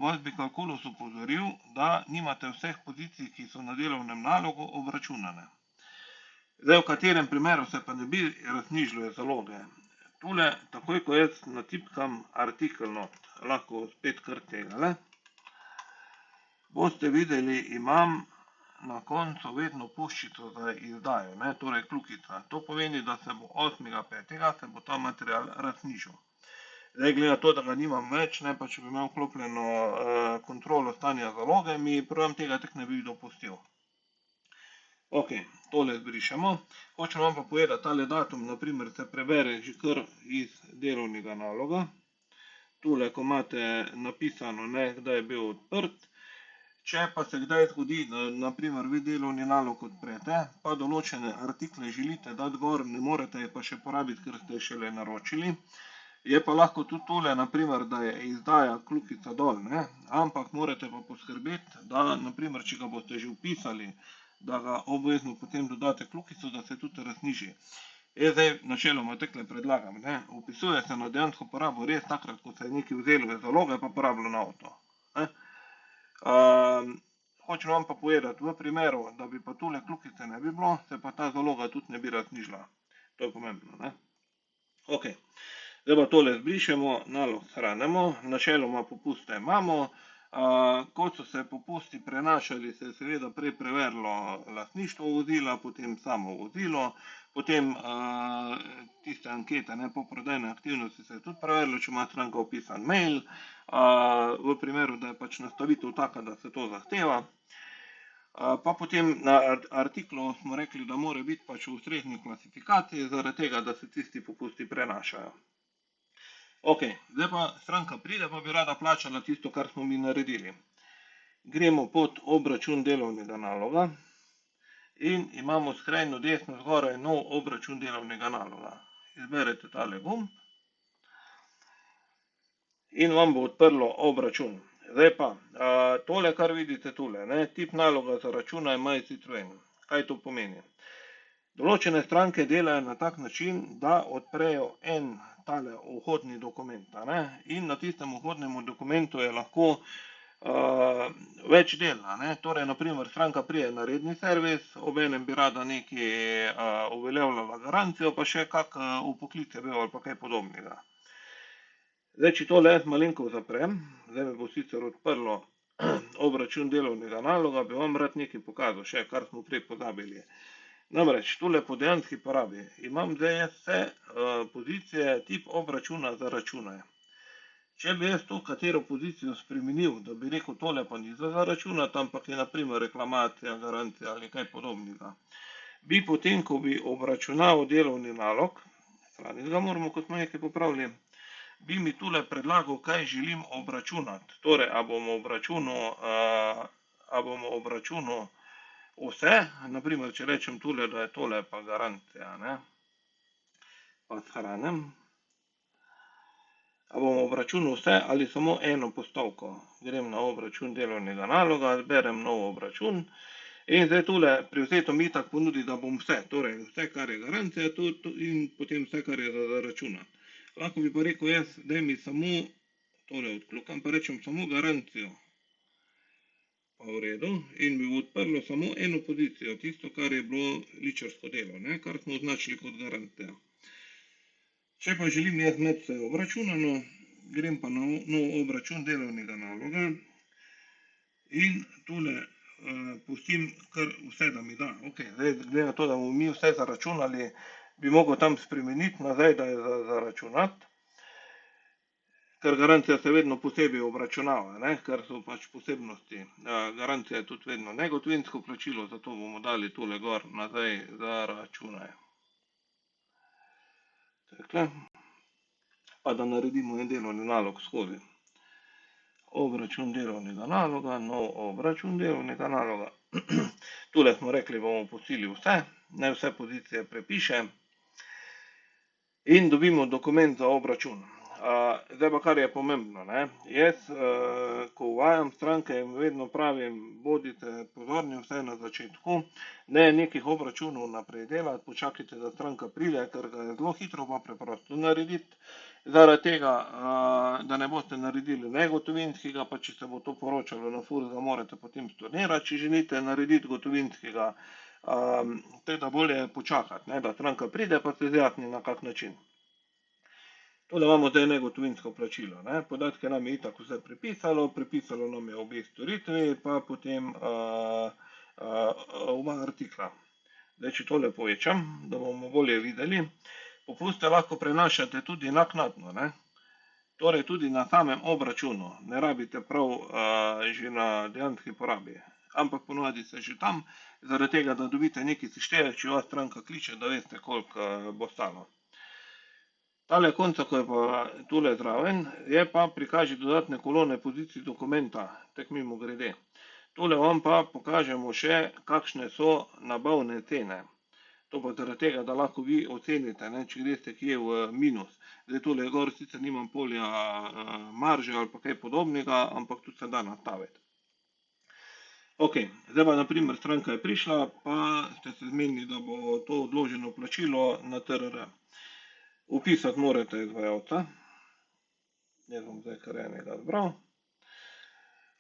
vas bi kalkulus opozoril, da nimate vseh pozicij, ki so na delovnem nalogu, obračunane. Zdaj, v katerem primeru se pa ne bi razknjižilo iz zaloge? Tule, takoj ko jaz natipkam artikel not, lahko spet kar tegale, boste videli, imam na koncu vedno puščico za izdajo, torej kljukica. To pomeni, da se bo 8.5. se bo ta material razknjižil. Zdaj, glede to, da ga nimam več, pa če bi imel vklopljeno kontrolo stanja zaloge, mi program tega tak ne bi dopustil. Ok, tole zbrišemo. Hočem vam pa povedati, tale datum, naprimer, se prebere že kar iz delovnega naloga. Tule, ko imate napisano, kdaj je bil odprt. Če pa se kdaj zgodi, da naprimer vi delovni nalog odprete, pa določene artikle želite dati gor, ne morete pa še porabiti, ker ste šele naročili, Je pa lahko tudi tole, naprimer, da je izdaja kljukica dol, ne? Ampak morate pa poskrbeti, da naprimer, če ga boste že vpisali, da ga obvezno potem dodate kljukico, da se tudi razniži. Jaz zdaj načeloma takole predlagam, ne? Vpisuje se na dejansko porabo res takrat, ko se je nekaj vzelo iz zaloge pa porabilo na avto. Ne? Hočem vam pa povedati, v primeru, da bi pa tule kljukice ne bi bilo, se pa ta zaloga tudi ne bi raznižila. To je pomembno, ne? Ok. Zdaj pa tole zbrišemo, nalog shranimo, načeloma popuste imamo. Ko so se popusti prenašali, se je seveda prej preverilo lastništvo vozila, potem samo vozilo, potem tiste ankete, ne, poprodajne aktivnosti se je tudi preverilo, če ima stranka vpisan mail, v primeru, da je pač nastavitev taka, da se to zahteva. Pa potem na artiklu smo rekli, da mora biti pač v ustrezni klasifikaciji, zaradi tega, da se tisti popusti prenašajo. Ok, zdaj pa stranka pride, pa bi rada plačala tisto, kar smo mi naredili. Gremo pod obračun delovnega naloga in imamo skrajno desno zgoraj nov obračun delovnega naloga. Izberete tale gumb in vam bo odprlo obračun. Zdaj pa, tole, kar vidite tule, ne, tip naloga za računaj MyCitroen. Kaj to pomeni? Določene stranke delajo na tak način, da odprejo en tale vhodni dokument, ne? In na tistem vhodnem dokumentu je lahko več dela, ne? Torej, naprimer, stranka prije na redni servis, obenem bi rada nekaj uveljavljala garancijo, pa še kak vpoklic je bil ali pa kaj podobnega. Zdaj, če tole jaz malenko zaprem, zdaj mi bo sicer odprlo obračun delovnega naloga, bi vam rad nekaj pokazal še, kar smo prej pozabili. Namreč, tule po dejanski porabi imam zdaj vse pozicije tip obračuna za računaj. Če bi jaz to katero pozicijo spremenil, da bi rekel, tole pa ni za računati, ampak je naprimer reklamacija, garancija ali kaj podobnega, bi potem, ko bi obračunal delovni nalog, shraniti ga moramo, ko smo nekaj popravili, bi mi tule predlagal, kaj želim obračunati. Torej, a bomo obračunal vse, naprimer, če rečem tule, da je tole pa garancija, ne, pa shranim, a bomo obračunal vse ali samo eno postavko. Grem na obračun delovnega naloga, zberem nov obračun in zdaj tule privzeto mi itak ponudi, da bom vse, torej vse, kar je garancija in potem vse, kar je za računati. Lahko bi pa rekel jaz, daj mi samo, tole odkljukam, pa rečem samo garancijo. Pa v redu, in bi odprlo samo eno pozicijo, tisto, kar je bilo ličarsko delo, ne, kar smo označili kot garancija. Če pa želim jaz imeti vse obračunano, grem pa na nov obračun delovnega naloga in tule pustim kar vse, da mi da. Ok, zdaj glede na to, da bomo mi vse zaračunali, bi mogel tam spremeniti nazaj, da je za računati. Ker garancija se vedno posebej obračunava, ne, ker so pač posebnosti. Garancija je tudi vedno negotovinsko plačilo, zato bomo dali tole gor nazaj za računaj. Takle. Pa da naredimo en delovni nalog skozi. Obračun delovnega naloga, nov obračun delovnega naloga. Tule smo rekli, bomo pustili vse, naj vse pozicije prepišem in dobimo dokument za obračun. Zdaj pa, kar je pomembno, ne, jaz, ko uvajam stranke, jim vedno pravim, bodite pozorni vsaj na začetku, ne nekih obračunov naprej delati, počakajte, da stranka pride, ker ga je zelo hitro pa preprosto narediti, zaradi tega, da ne boste naredili negotovinskega, pa če se bo to poročalo na FURS, ga morate potem stornirati, če želite narediti gotovinskega, teda bolje je počakati, ne, da stranka pride, pa se zjasni na kak način. Tole imamo zdaj negotovinsko plačilo, ne, podatke nam je itak vse prepisalo nam je obe storitvi, pa potem oba artikla. Zdaj, če tole povečam, da bomo bolje videli, popuste lahko prenašate tudi naknadno, ne. Torej tudi na samem obračunu, ne rabite prav že na dejanski porabi, ampak ponavadi se že tam, zaradi tega, da dobite neki seštevek, če vas stranka kliče, da veste, koliko bo stalo. Tale konca, ko je pa tule zraven, je pa prikaži dodatne kolone pozicij dokumenta, tek mimo grede. Tule vam pa pokažemo še, kakšne so nabavne cene. To pa zaradi tega, da lahko vi ocenite, ne, če greste kje v minus. Zdaj tole gor sicer nimam polja marže ali pa kaj podobnega, ampak tudi se da nastaviti. Ok, zdaj pa naprimer stranka je prišla, pa ste se zmenili, da bo to odloženo plačilo na TRR. Upisati morate izvajalca. Jaz bom zdaj kar enega zbral.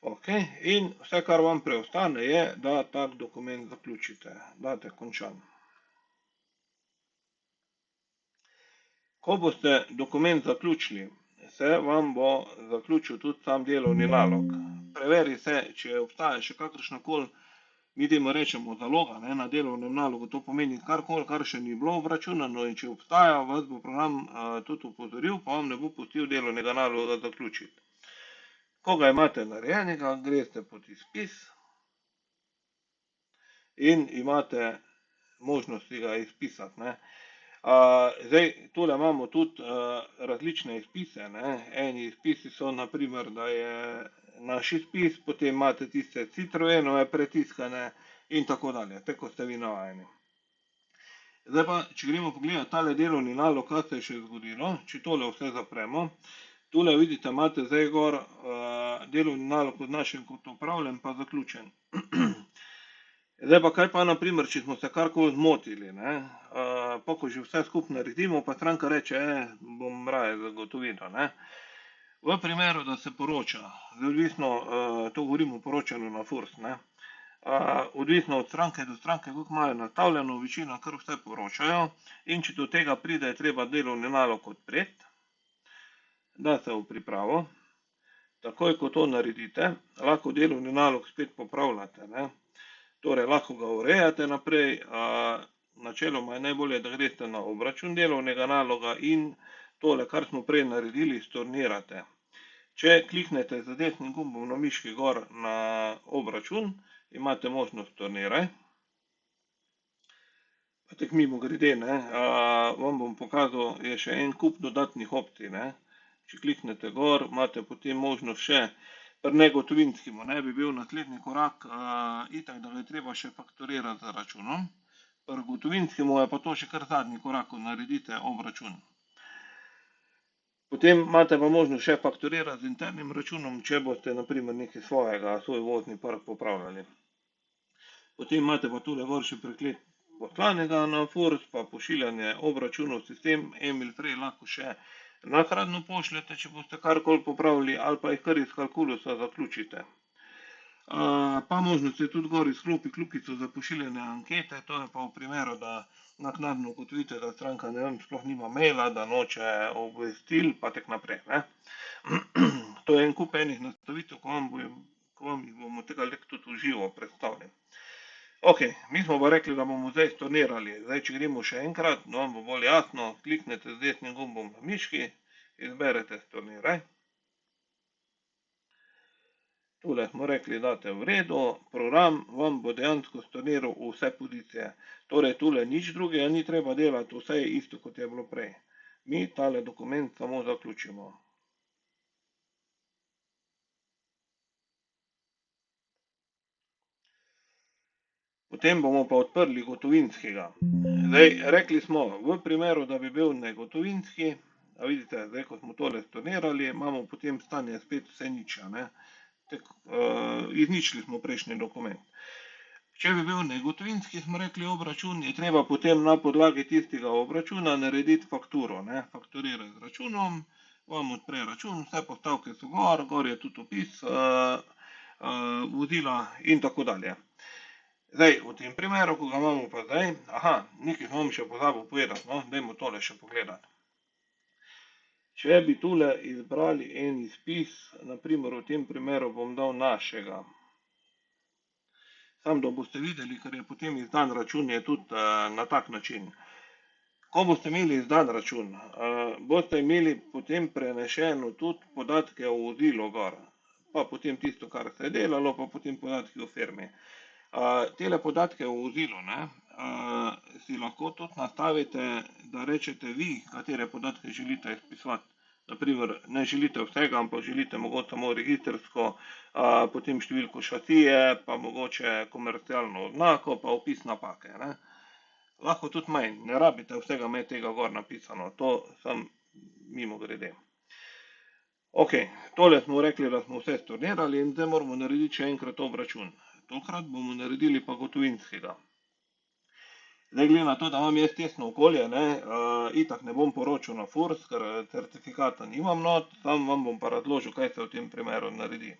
Ok, in vse, kar vam preostane, je, da tak dokument zaključite. Date končan. Ko boste dokument zaključili, se vam bo zaključil tudi sam delovni nalog. Preveri se, če obstaja še kakršnakoli, mi temu rečemo zaloga, ne, na delovnem nalogu, to pomeni karkoli, kar še ni bilo obračunano, in če obstaja, vas bo program tudi opozoril, pa vam ne bo pustil delovnega naloga zaključiti. Ko ga imate narejenega, greste pod izpis in imate možnost ga izpisati, ne. Zdaj, tule imamo tudi različne izpise, ne. Eni izpisi so naprimer, da je naš izpis, potem imate tiste Citroenove pretiskane in tako dalje, tako kot ste vi navajeni. Zdaj pa, če gremo pogledati tale delovni nalog, kaj se je še zgodilo, če tole vse zapremo, tule vidite, imate zdaj gor delovni nalog označen kot opravljen pa zaključen. Zdaj pa kaj pa naprimer, če smo se karkoli zmotili, ne, pa ko že vse skupaj naredimo, pa stranka reče, bom raje zagotovilo, ne. V primeru, da se poroča, zdaj odvisno, to govorimo o poročanju na FURS, ne, odvisno od stranke do stranke, koliko imajo nastavljeno, večina kar vse poročajo, in če do tega pride, je treba delovni nalog odpreti, da se v pripravo. Takoj, ko to naredite, lahko delovni nalog spet popravljate, ne. Torej, lahko ga urejate naprej, načeloma je najbolje, da greste na obračun delovnega naloga in tole, kar smo prej naredili, stornirate. Če kliknete z desnim gumbom na miški gor na obračun, imate možnost storniraj. Pa tako mimogrede, ne, vam bom pokazal, je še en kup dodatnih opcij, ne. Če kliknete gor, imate potem možnost še pri negotovinskemu, ne, bi bil naslednji korak, itak, da ga je treba še fakturirati z računom. Pri gotovinskemu je pa to še kar zadnji korak, ko naredite obračun. Potem imate pa možnost še fakturirati z internim računom, če boste naprimer nekaj svojega, svoj vozni park popravljali. Potem imate pa tule gor še preklet poslanega na FURS, pa pošiljanje obračunov v sistem, e-mail prej lahko še nakradno pošljete, če boste karkoli popravili, ali pa jih kar iz kalkulusa zaključite. Pa možnost je tudi gor izklopi kljukico za pošiljanje ankete, to je pa v primeru, da naknadno ugotovite, da stranka, ne vem, sploh nima maila, da noče obvestil, pa tako naprej, ne. To je en kup enih nastavitev, ko vam jih bomo tega tudi v živo predstavili. Ok, mi smo pa rekli, da bomo zdaj stornirali. Zdaj, če gremo še enkrat, da vam bo bolj jasno, kliknete z desnim gumbom na miški, izberete storniraj. Tule smo rekli, date v redu, program vam bo dejansko storniral vse pozicije. Torej, tule nič drugega ni treba delati, vse je isto, kot je bilo prej. Mi tale dokument samo zaključimo. Potem bomo pa odprli gotovinskega. Zdaj, rekli smo, v primeru, da bi bil negotovinski, a vidite, zdaj, ko smo tole stornirali, imamo potem stanje spet vse nič, ne. Izničili smo prejšnji dokument. Če bi bil negotovinski, smo rekli, obračun, je treba potem na podlagi tistega obračuna narediti fakturo, ne. Fakturiraj z računom, vam odpre račun, vse postavke so gor je tudi opis vozila in tako dalje. Zdaj, v tem primeru, ko ga imamo pa zdaj, nekaj sem vam še pozabil povedati, no, dajmo tole še pogledati. Če bi tule izbrali en izpis, naprimer v tem primeru bom dal našega. Samo da boste videli, ker je potem izdan račun, je tudi na tak način. Ko boste imeli izdan račun, boste imeli potem prenešeno tudi podatke o vozilu gor. Pa potem tisto, kar se je delalo, pa potem podatki o firmi. Tele podatke o vozilu, ne, si lahko tudi nastavite, da rečete vi, katere podatke želite izpisovati. Naprimer, ne želite vsega, ampak želite mogoče samo registrsko, potem številko šasije, pa mogoče komercialno oznako, pa opis napake, ne. Lahko tudi manj, ne rabite vsega imeti tega gor napisano, to sem mimo grede. Ok, tole smo rekli, da smo vse stornirali in zdaj moramo narediti še enkrat obračun. Tokrat bomo naredili pa gotovinskega. Zdaj, glede na to, da imam jaz tesno okolje, itak ne bom poročal na FURS, ker certifikata nimam not, sam vam bom pa razložil, kaj se v tem primeru naredi.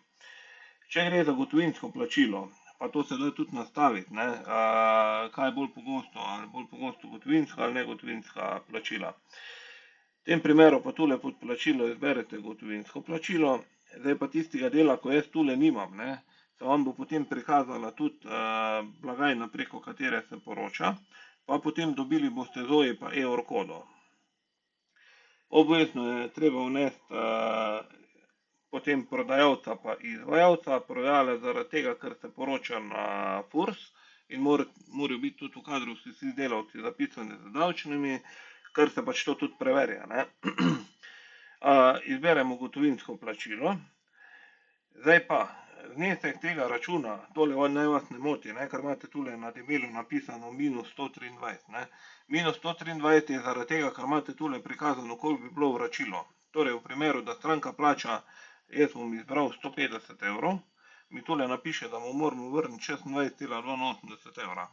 Če gre za gotovinsko plačilo, pa to se da tudi nastaviti, kaj je bolj pogosto gotovinska ali negotovinska plačila. V tem primeru pa tule pod plačilo izberete gotovinsko plačilo, zdaj pa tistega dela, ko jaz tule nimam, se vam bo potem prikazala tudi blagajna, preko katere se poroča, pa potem dobili boste ZOI pa EUR kodo. Obvezno je treba vnesti potem prodajalca pa izvajalca, prodajalec zaradi tega, ker se poroča na FURS in morajo biti tudi v kadru vsi delavci zapisani z davčnimi, ker se pač to tudi preverja. Izberemo gotovinsko plačilo, zdaj pa znesek tega računa, tole naj vas ne moti, ker imate tule na debelu napisano minus 123. Minus 123 je zaradi tega, ker imate tule prikazano, koliko bi bilo vračilo. Torej v primeru, da stranka plača, jaz bom izbral 150 evrov, mi tule napiše, da mu moramo vrniti 26,82 evra.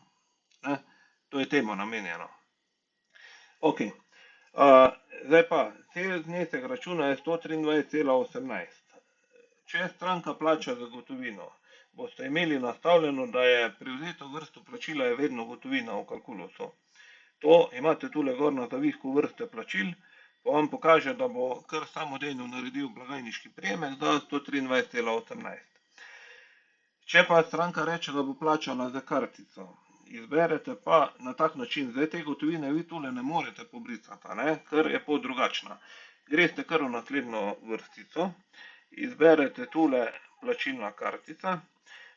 To je temu namenjeno. Ok, zdaj pa, cel znesek računa je 123,18. Če stranka plača za gotovino, boste imeli nastavljeno, da je prevzeto vrsto plačila je vedno gotovina v kalkulusu. To imate tule gor na zavihku vrste plačil, pa vam pokaže, da bo kar samodejno naredil blagajniški prejemek za 123,18. Če pa stranka reče, da bo plačala za kartico, izberete pa na tak način, zdaj te gotovine vi tule ne morete pobricati, ker je pot drugačna. Greste kar v naslednjo vrstico, izberete tule plačilna kartica.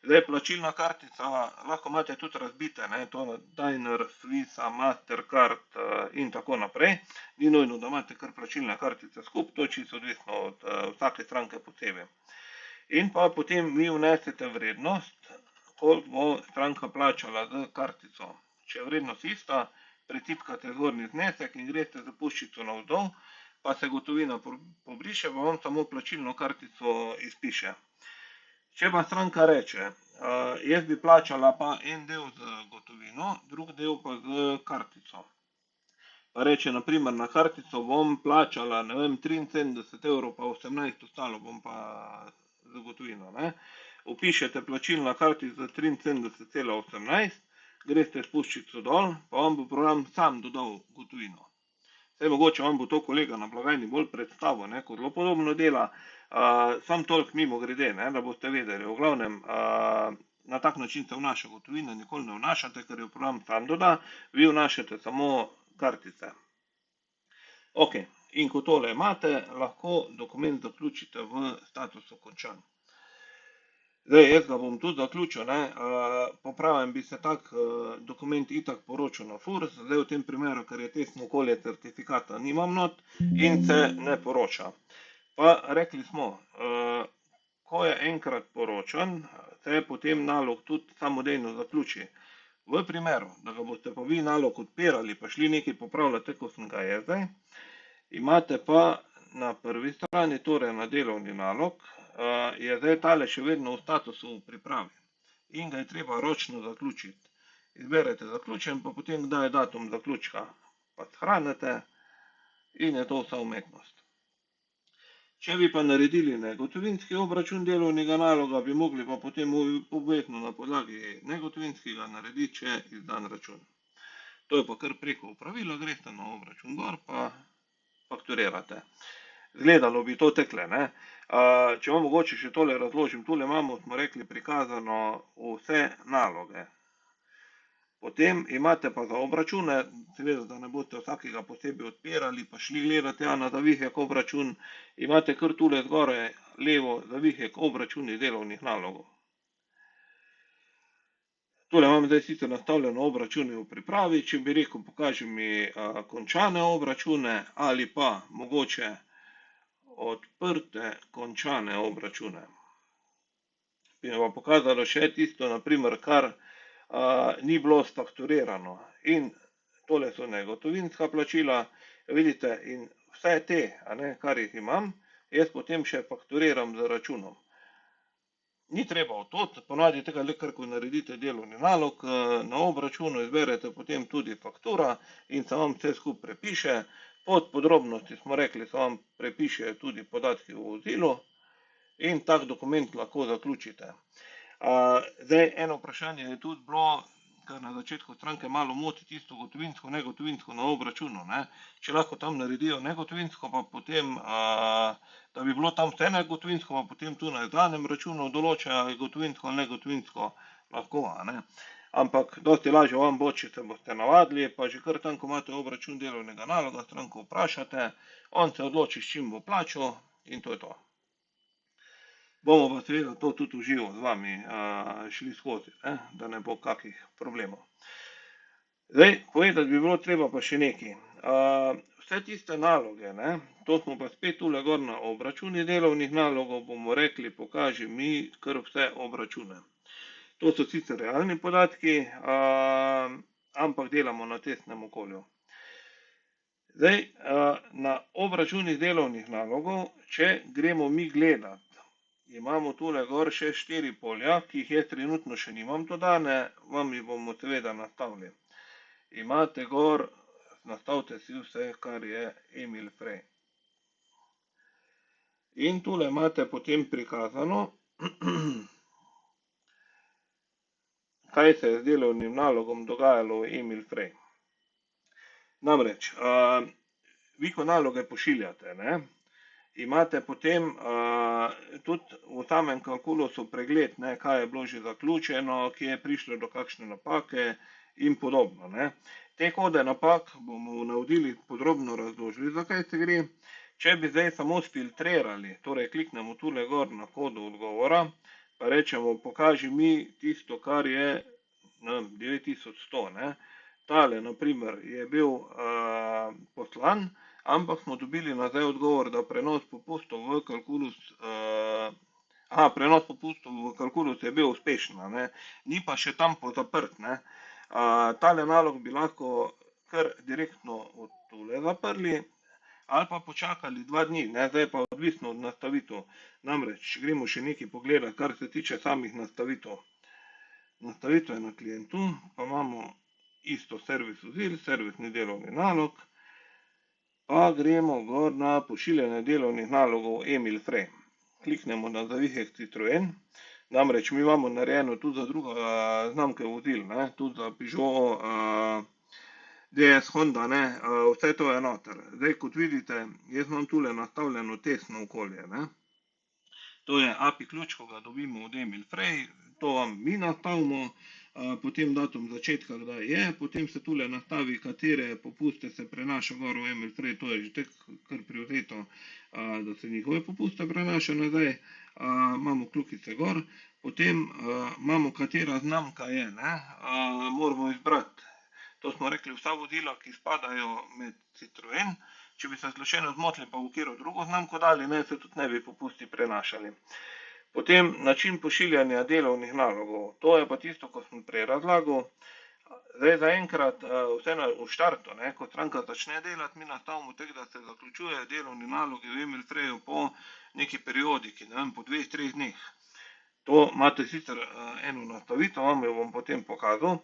Zdaj plačilna kartica lahko imate tudi razbite, to je Daimler, Visa, Mastercard in tako naprej. Ni nujno, da imate kar plačilne kartice skupaj, to je čisto odvisno od vsake stranke posebej. In pa potem vi vnesete vrednost, koliko bo stranka plačala z kartico. Če je vrednost ista, pretipkate zgornji znesek in greste za puščico navzdol, pa se gotovina pobriše, pa vam samo plačilno kartico izpiše. Če pa stranka reče, jaz bi plačala pa en del z gotovino, drug del pa z kartico. Pa reče, naprimer, na kartico bom plačala, 73 evrov pa 18, ostalo bom pa z gotovino. Upišete plačilna kartica 73,18, greste s puščico dol, pa vam bo program sam dodal gotovino. Zdaj mogoče vam bo to kolega na blagajni bolj predstavil, ko zelo podobno dela, sam toliko mimo grede, da boste vedeli. V glavnem, na tak način se vnaša gotovina, nikoli ne vnašate, ker jo program sam doda, vi vnašate samo kartice. Ok, in ko tole imate, lahko dokument zaključite v statusu končan. Zdaj, jaz ga bom tudi zaključil, popravim bi se tak dokument itak poročal na FURS, zdaj v tem primeru, ker je tesno okolje, certifikata nimam not in se ne poroča. Pa rekli smo, ko je enkrat poročan, se potem nalog tudi samodejno zaključi. V primeru, da ga boste pa vi nalog odpirali, pa šli nekaj popravljati, ko sem ga je zdaj, imate pa na prvi strani, torej na delovni nalog, je zdaj tale še vedno v statusu v pripravi in ga je treba ročno zaključiti. Izberete zaključen, pa potem kdaj je datum zaključka, pa shranite in je to vsa umetnost. Če bi pa naredili negotovinski obračun delovnega naloga, bi mogli pa potem obvezno na podlagi negotovinskega narediti še izdan račun. To je pa kar preko upravila, greste na obračun gor, pa fakturirate. Gledalo bi to tekle, Če vam mogoče še tole razložim, tule imamo, smo rekli, prikazano vse naloge. Potem imate pa za obračune, seveda, da ne boste vsakega posebej odpirali, pa šli gledati na zavihek obračun, imate kar tule zgoraj levo zavihek obračuni delovnih nalogov. Tole imam zdaj sicer nastavljeno obračune v pripravi, če bi rekel, pokaži mi končane obračune ali pa mogoče odprte končane obračune. Bi mi pa pokazalo še tisto, naprimer, kar ni bilo sfakturirano. In tole so negotovinska plačila, vidite, in vse te, kar jih imam, jaz potem še fakturiram z računom. Ni treba od tod, ponavadi tega le kar, ko naredite delovni nalog, na obračunu izberete potem tudi faktura in se vam vse skupaj prepiše. Pod podrobnosti smo rekli, se vam prepiše tudi podatki o vozilu in tak dokument lahko zaključite. Zdaj, eno vprašanje je tudi bilo, kar na začetku stranke malo moti, tisto gotovinsko, negotovinsko na obračunu, ne. Če lahko tam naredijo negotovinsko, pa potem, da bi bilo tam vse negotovinsko, pa potem tu na izdanem računu določajo, ali je gotovinsko ali negotovinsko, lahko, ampak dosti lažje vam bo, če se boste navadili, pa že kar tam, ko imate obračun delovnega naloga, stranko vprašate, on se odloči, s čim bo plačal, in to je to. Bomo pa seveda to tudi v živo z vami šli skozi, da ne bo kakih problemov. Zdaj, povedati bi bilo treba pa še nekaj. Vse tiste naloge, to smo pa spet tule gor na obračuni delovnih nalogov, bomo rekli, pokaži mi kar vse obračune. To so sicer realni podatki, ampak delamo na testnem okolju. Zdaj, na obračunih delovnih nalogov, če gremo mi gledat, imamo tule gor še 4 polja, ki jih jaz trenutno še nimam dodane, vam jih bomo seveda nastavili. Imate gor, nastavite si vse, kar je Emil Frey. In tule imate potem prikazano, kaj se je z delovnim nalogom dogajalo v Emil Frey. Namreč, vi ko naloge pošiljate, imate potem tudi v samem kalkulusu pregled, kaj je bilo že zaključeno, kje je prišlo do kakšne napake in podobno. Te kode napak bomo v navodilih podrobno razložili, zakaj se gre. Če bi zdaj samo sfiltrirali, torej kliknemo tule gor na kodu odgovora, pa rečemo, pokaži mi tisto, kar je 9100. Tale, na primer, je bil poslan, ampak smo dobili nazaj odgovor, da prenos popustov v kalkulus je bil uspešen, ni pa še tam pozaprt. Tale nalog bi lahko kar direktno od tule zaprli, ali pa počakali 2 dni, zdaj pa odvisno od nastavitev. Namreč, gremo še nekaj pogledati, kar se tiče samih nastavitev. Nastavitve na klientu, pa imamo isto servis vozil, servisni delovni nalog, pa gremo gor na pošiljanje delovnih nalogov Emil Frey. Kliknemo na zavihek Citroen, namreč mi imamo narejeno tudi za druge znamke vozil, tudi za Peugeot, DS, Honda, vse to je noter. Zdaj, kot vidite, jaz imam tule nastavljeno testno okolje. To je API ključ, ko ga dobimo od Emil Frey, to vam mi nastavimo, potem datum začetka, kdaj je, potem se tule nastavi, katere popuste se prenaša gor v Emil Frey, to je že tako kar privzeto, da se njihove popuste prenaša nazaj, imamo kljukice gor, potem imamo, katera znamka je, moramo izbrati. To smo rekli, vsa vozila, ki spadajo med Citroen, če bi se slučajno zmotili, pa v katero drugo znamko dali, se tudi ne bi popusti prenašali. Potem način pošiljanja delovnih nalogov, to je pa tisto, ko sem prej razlagal. Zdaj, zaenkrat, vse v štartu, ko stranka začne delati, mi nastavimo tako, da se zaključuje delovni nalogi v Emil Freyu po neki periodiki, po 2-3 dneh. To imate sicer eno nastavitev, vam jo bom potem pokazal.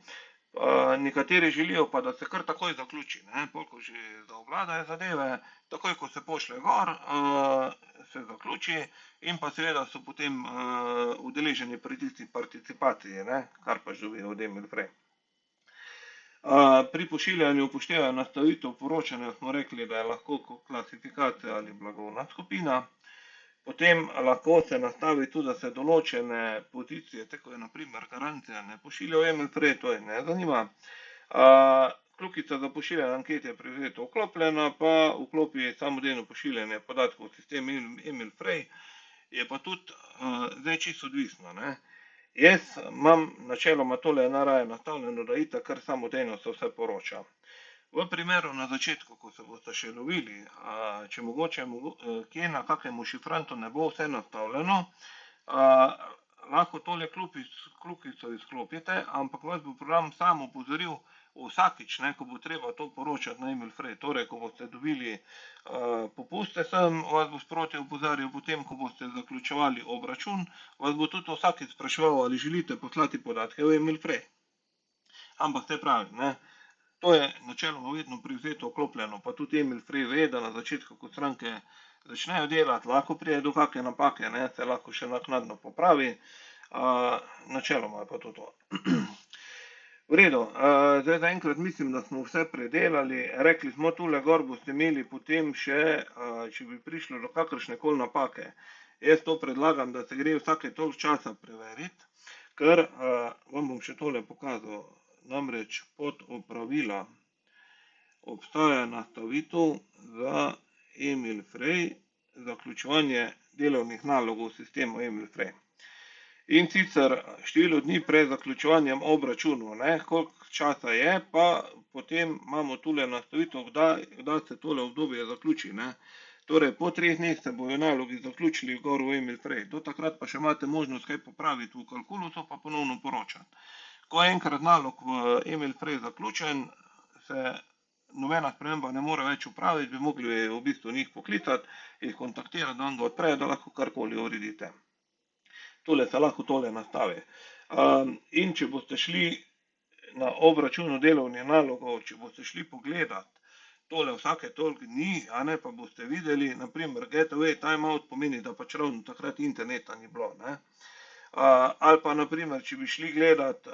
Nekateri želijo pa, da se kar takoj zaključi, ko že zaobvladajo zadeve, takoj, ko se pošlje gor, se zaključi in pa seveda so potem udeleženi pri tisti participaciji, kar pa živijo od Emil Frey. Pri pošiljanju upoštevajo nastavitev poročanja, smo rekli, da je lahko klasifikacija ali blagovna skupina. Potem lahko se nastavi tudi, da se določene pozicije, tako je na primer garancija, ne pošilja v Emil Frey, to je ne zanima. Kljukica za pošiljanje anket je privzeto vklopljena, pa vklopi samodejno pošiljanje podatkov v sistem Emil Frey, je pa tudi zdaj čisto odvisno. Jaz imam načeloma tole najraje nastavljeno, da itak kar samodejno se vse poroča. V primeru na začetku, ko se boste še lovili, če mogoče kje na kakemu šifrantu ne bo vse nastavljeno, lahko tole kljukico izklopite, ampak vas bo program sam opozoril vsakič, ne, ko bo treba to poročati na e-mail Frey. Torej, ko boste dobili popuste sem, vas bo sproti opozarjal, potem, ko boste zaključevali obračun, vas bo tudi vsakič spraševal, ali želite poslati podatke v e-mail Frey. Ampak te pravi, ne, to je načeloma vedno privzeto, vklopljeno, pa tudi e-mail Frey ve, da na začetku, ko stranke začnejo delati, lahko prije do kakšne napake, ne, se lahko še naknadno popravi, načeloma je pa to to. V redu, zdaj zaenkrat mislim, da smo vse predelali, rekli smo tule gor boste imeli potem še, če bi prišlo do kakršnekoli napake. Jaz to predlagam, da se gre vsake toliko časa preveriti, ker vam bom še tole pokazal, namreč pod opravila obstaja nastavitev za e-mail Frey, zaključevanje delovnih nalogov v sistemu e-mail Frey. In sicer število dni pred zaključevanjem obračunov, ne, koliko časa je, pa potem imamo tule nastavitev, kdaj se tole obdobje zaključi, ne. Torej, po 3 dneh se bojo nalogi zaključili gor v e-mail Frey. Do takrat pa še imate možnost kaj popraviti v kalkulusu, pa ponovno poročati. Ko je enkrat nalog v e-mail Frey zaključen, se nobena sprememba ne more več upraviti, bi mogli v bistvu njih poklicati, jih kontaktirati, da vam ga odprejo, da lahko karkoli uredite. Tole se lahko tole nastavi. In če boste šli na obračunu delovnih nalogov, če boste šli pogledat tole vsake toliko dni, a ne, pa boste videli, naprimer getaway timeout pomeni, da pač ravno takrat interneta ni bilo, ne. Ali pa naprimer, če bi šli gledat,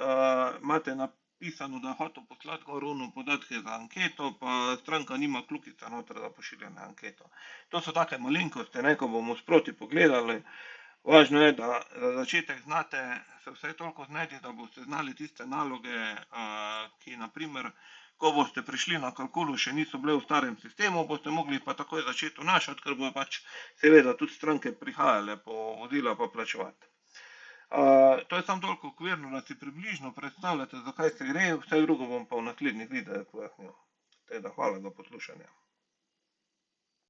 imate napisano, da je hotel poslati gor ono podatke za anketo, pa stranka nima kljukice noter za pošiljanje anketo. To so take malenkosti, ne, ko bomo sproti pogledali. Važno je, da za začetek znate se vsaj toliko znajti, da boste znali tiste naloge, ki naprimer, ko boste prišli na kalkulus, še niso bile v starem sistemu, boste mogli pa takoj začeti vnašati, ker bojo pač seveda tudi stranke prihajale po vozila pa plačevati. To je samo toliko okvirno, da si približno predstavljate, za kaj se gre, vse drugo bom pa v naslednjih videih pojasnil. Teda, hvala za poslušanje.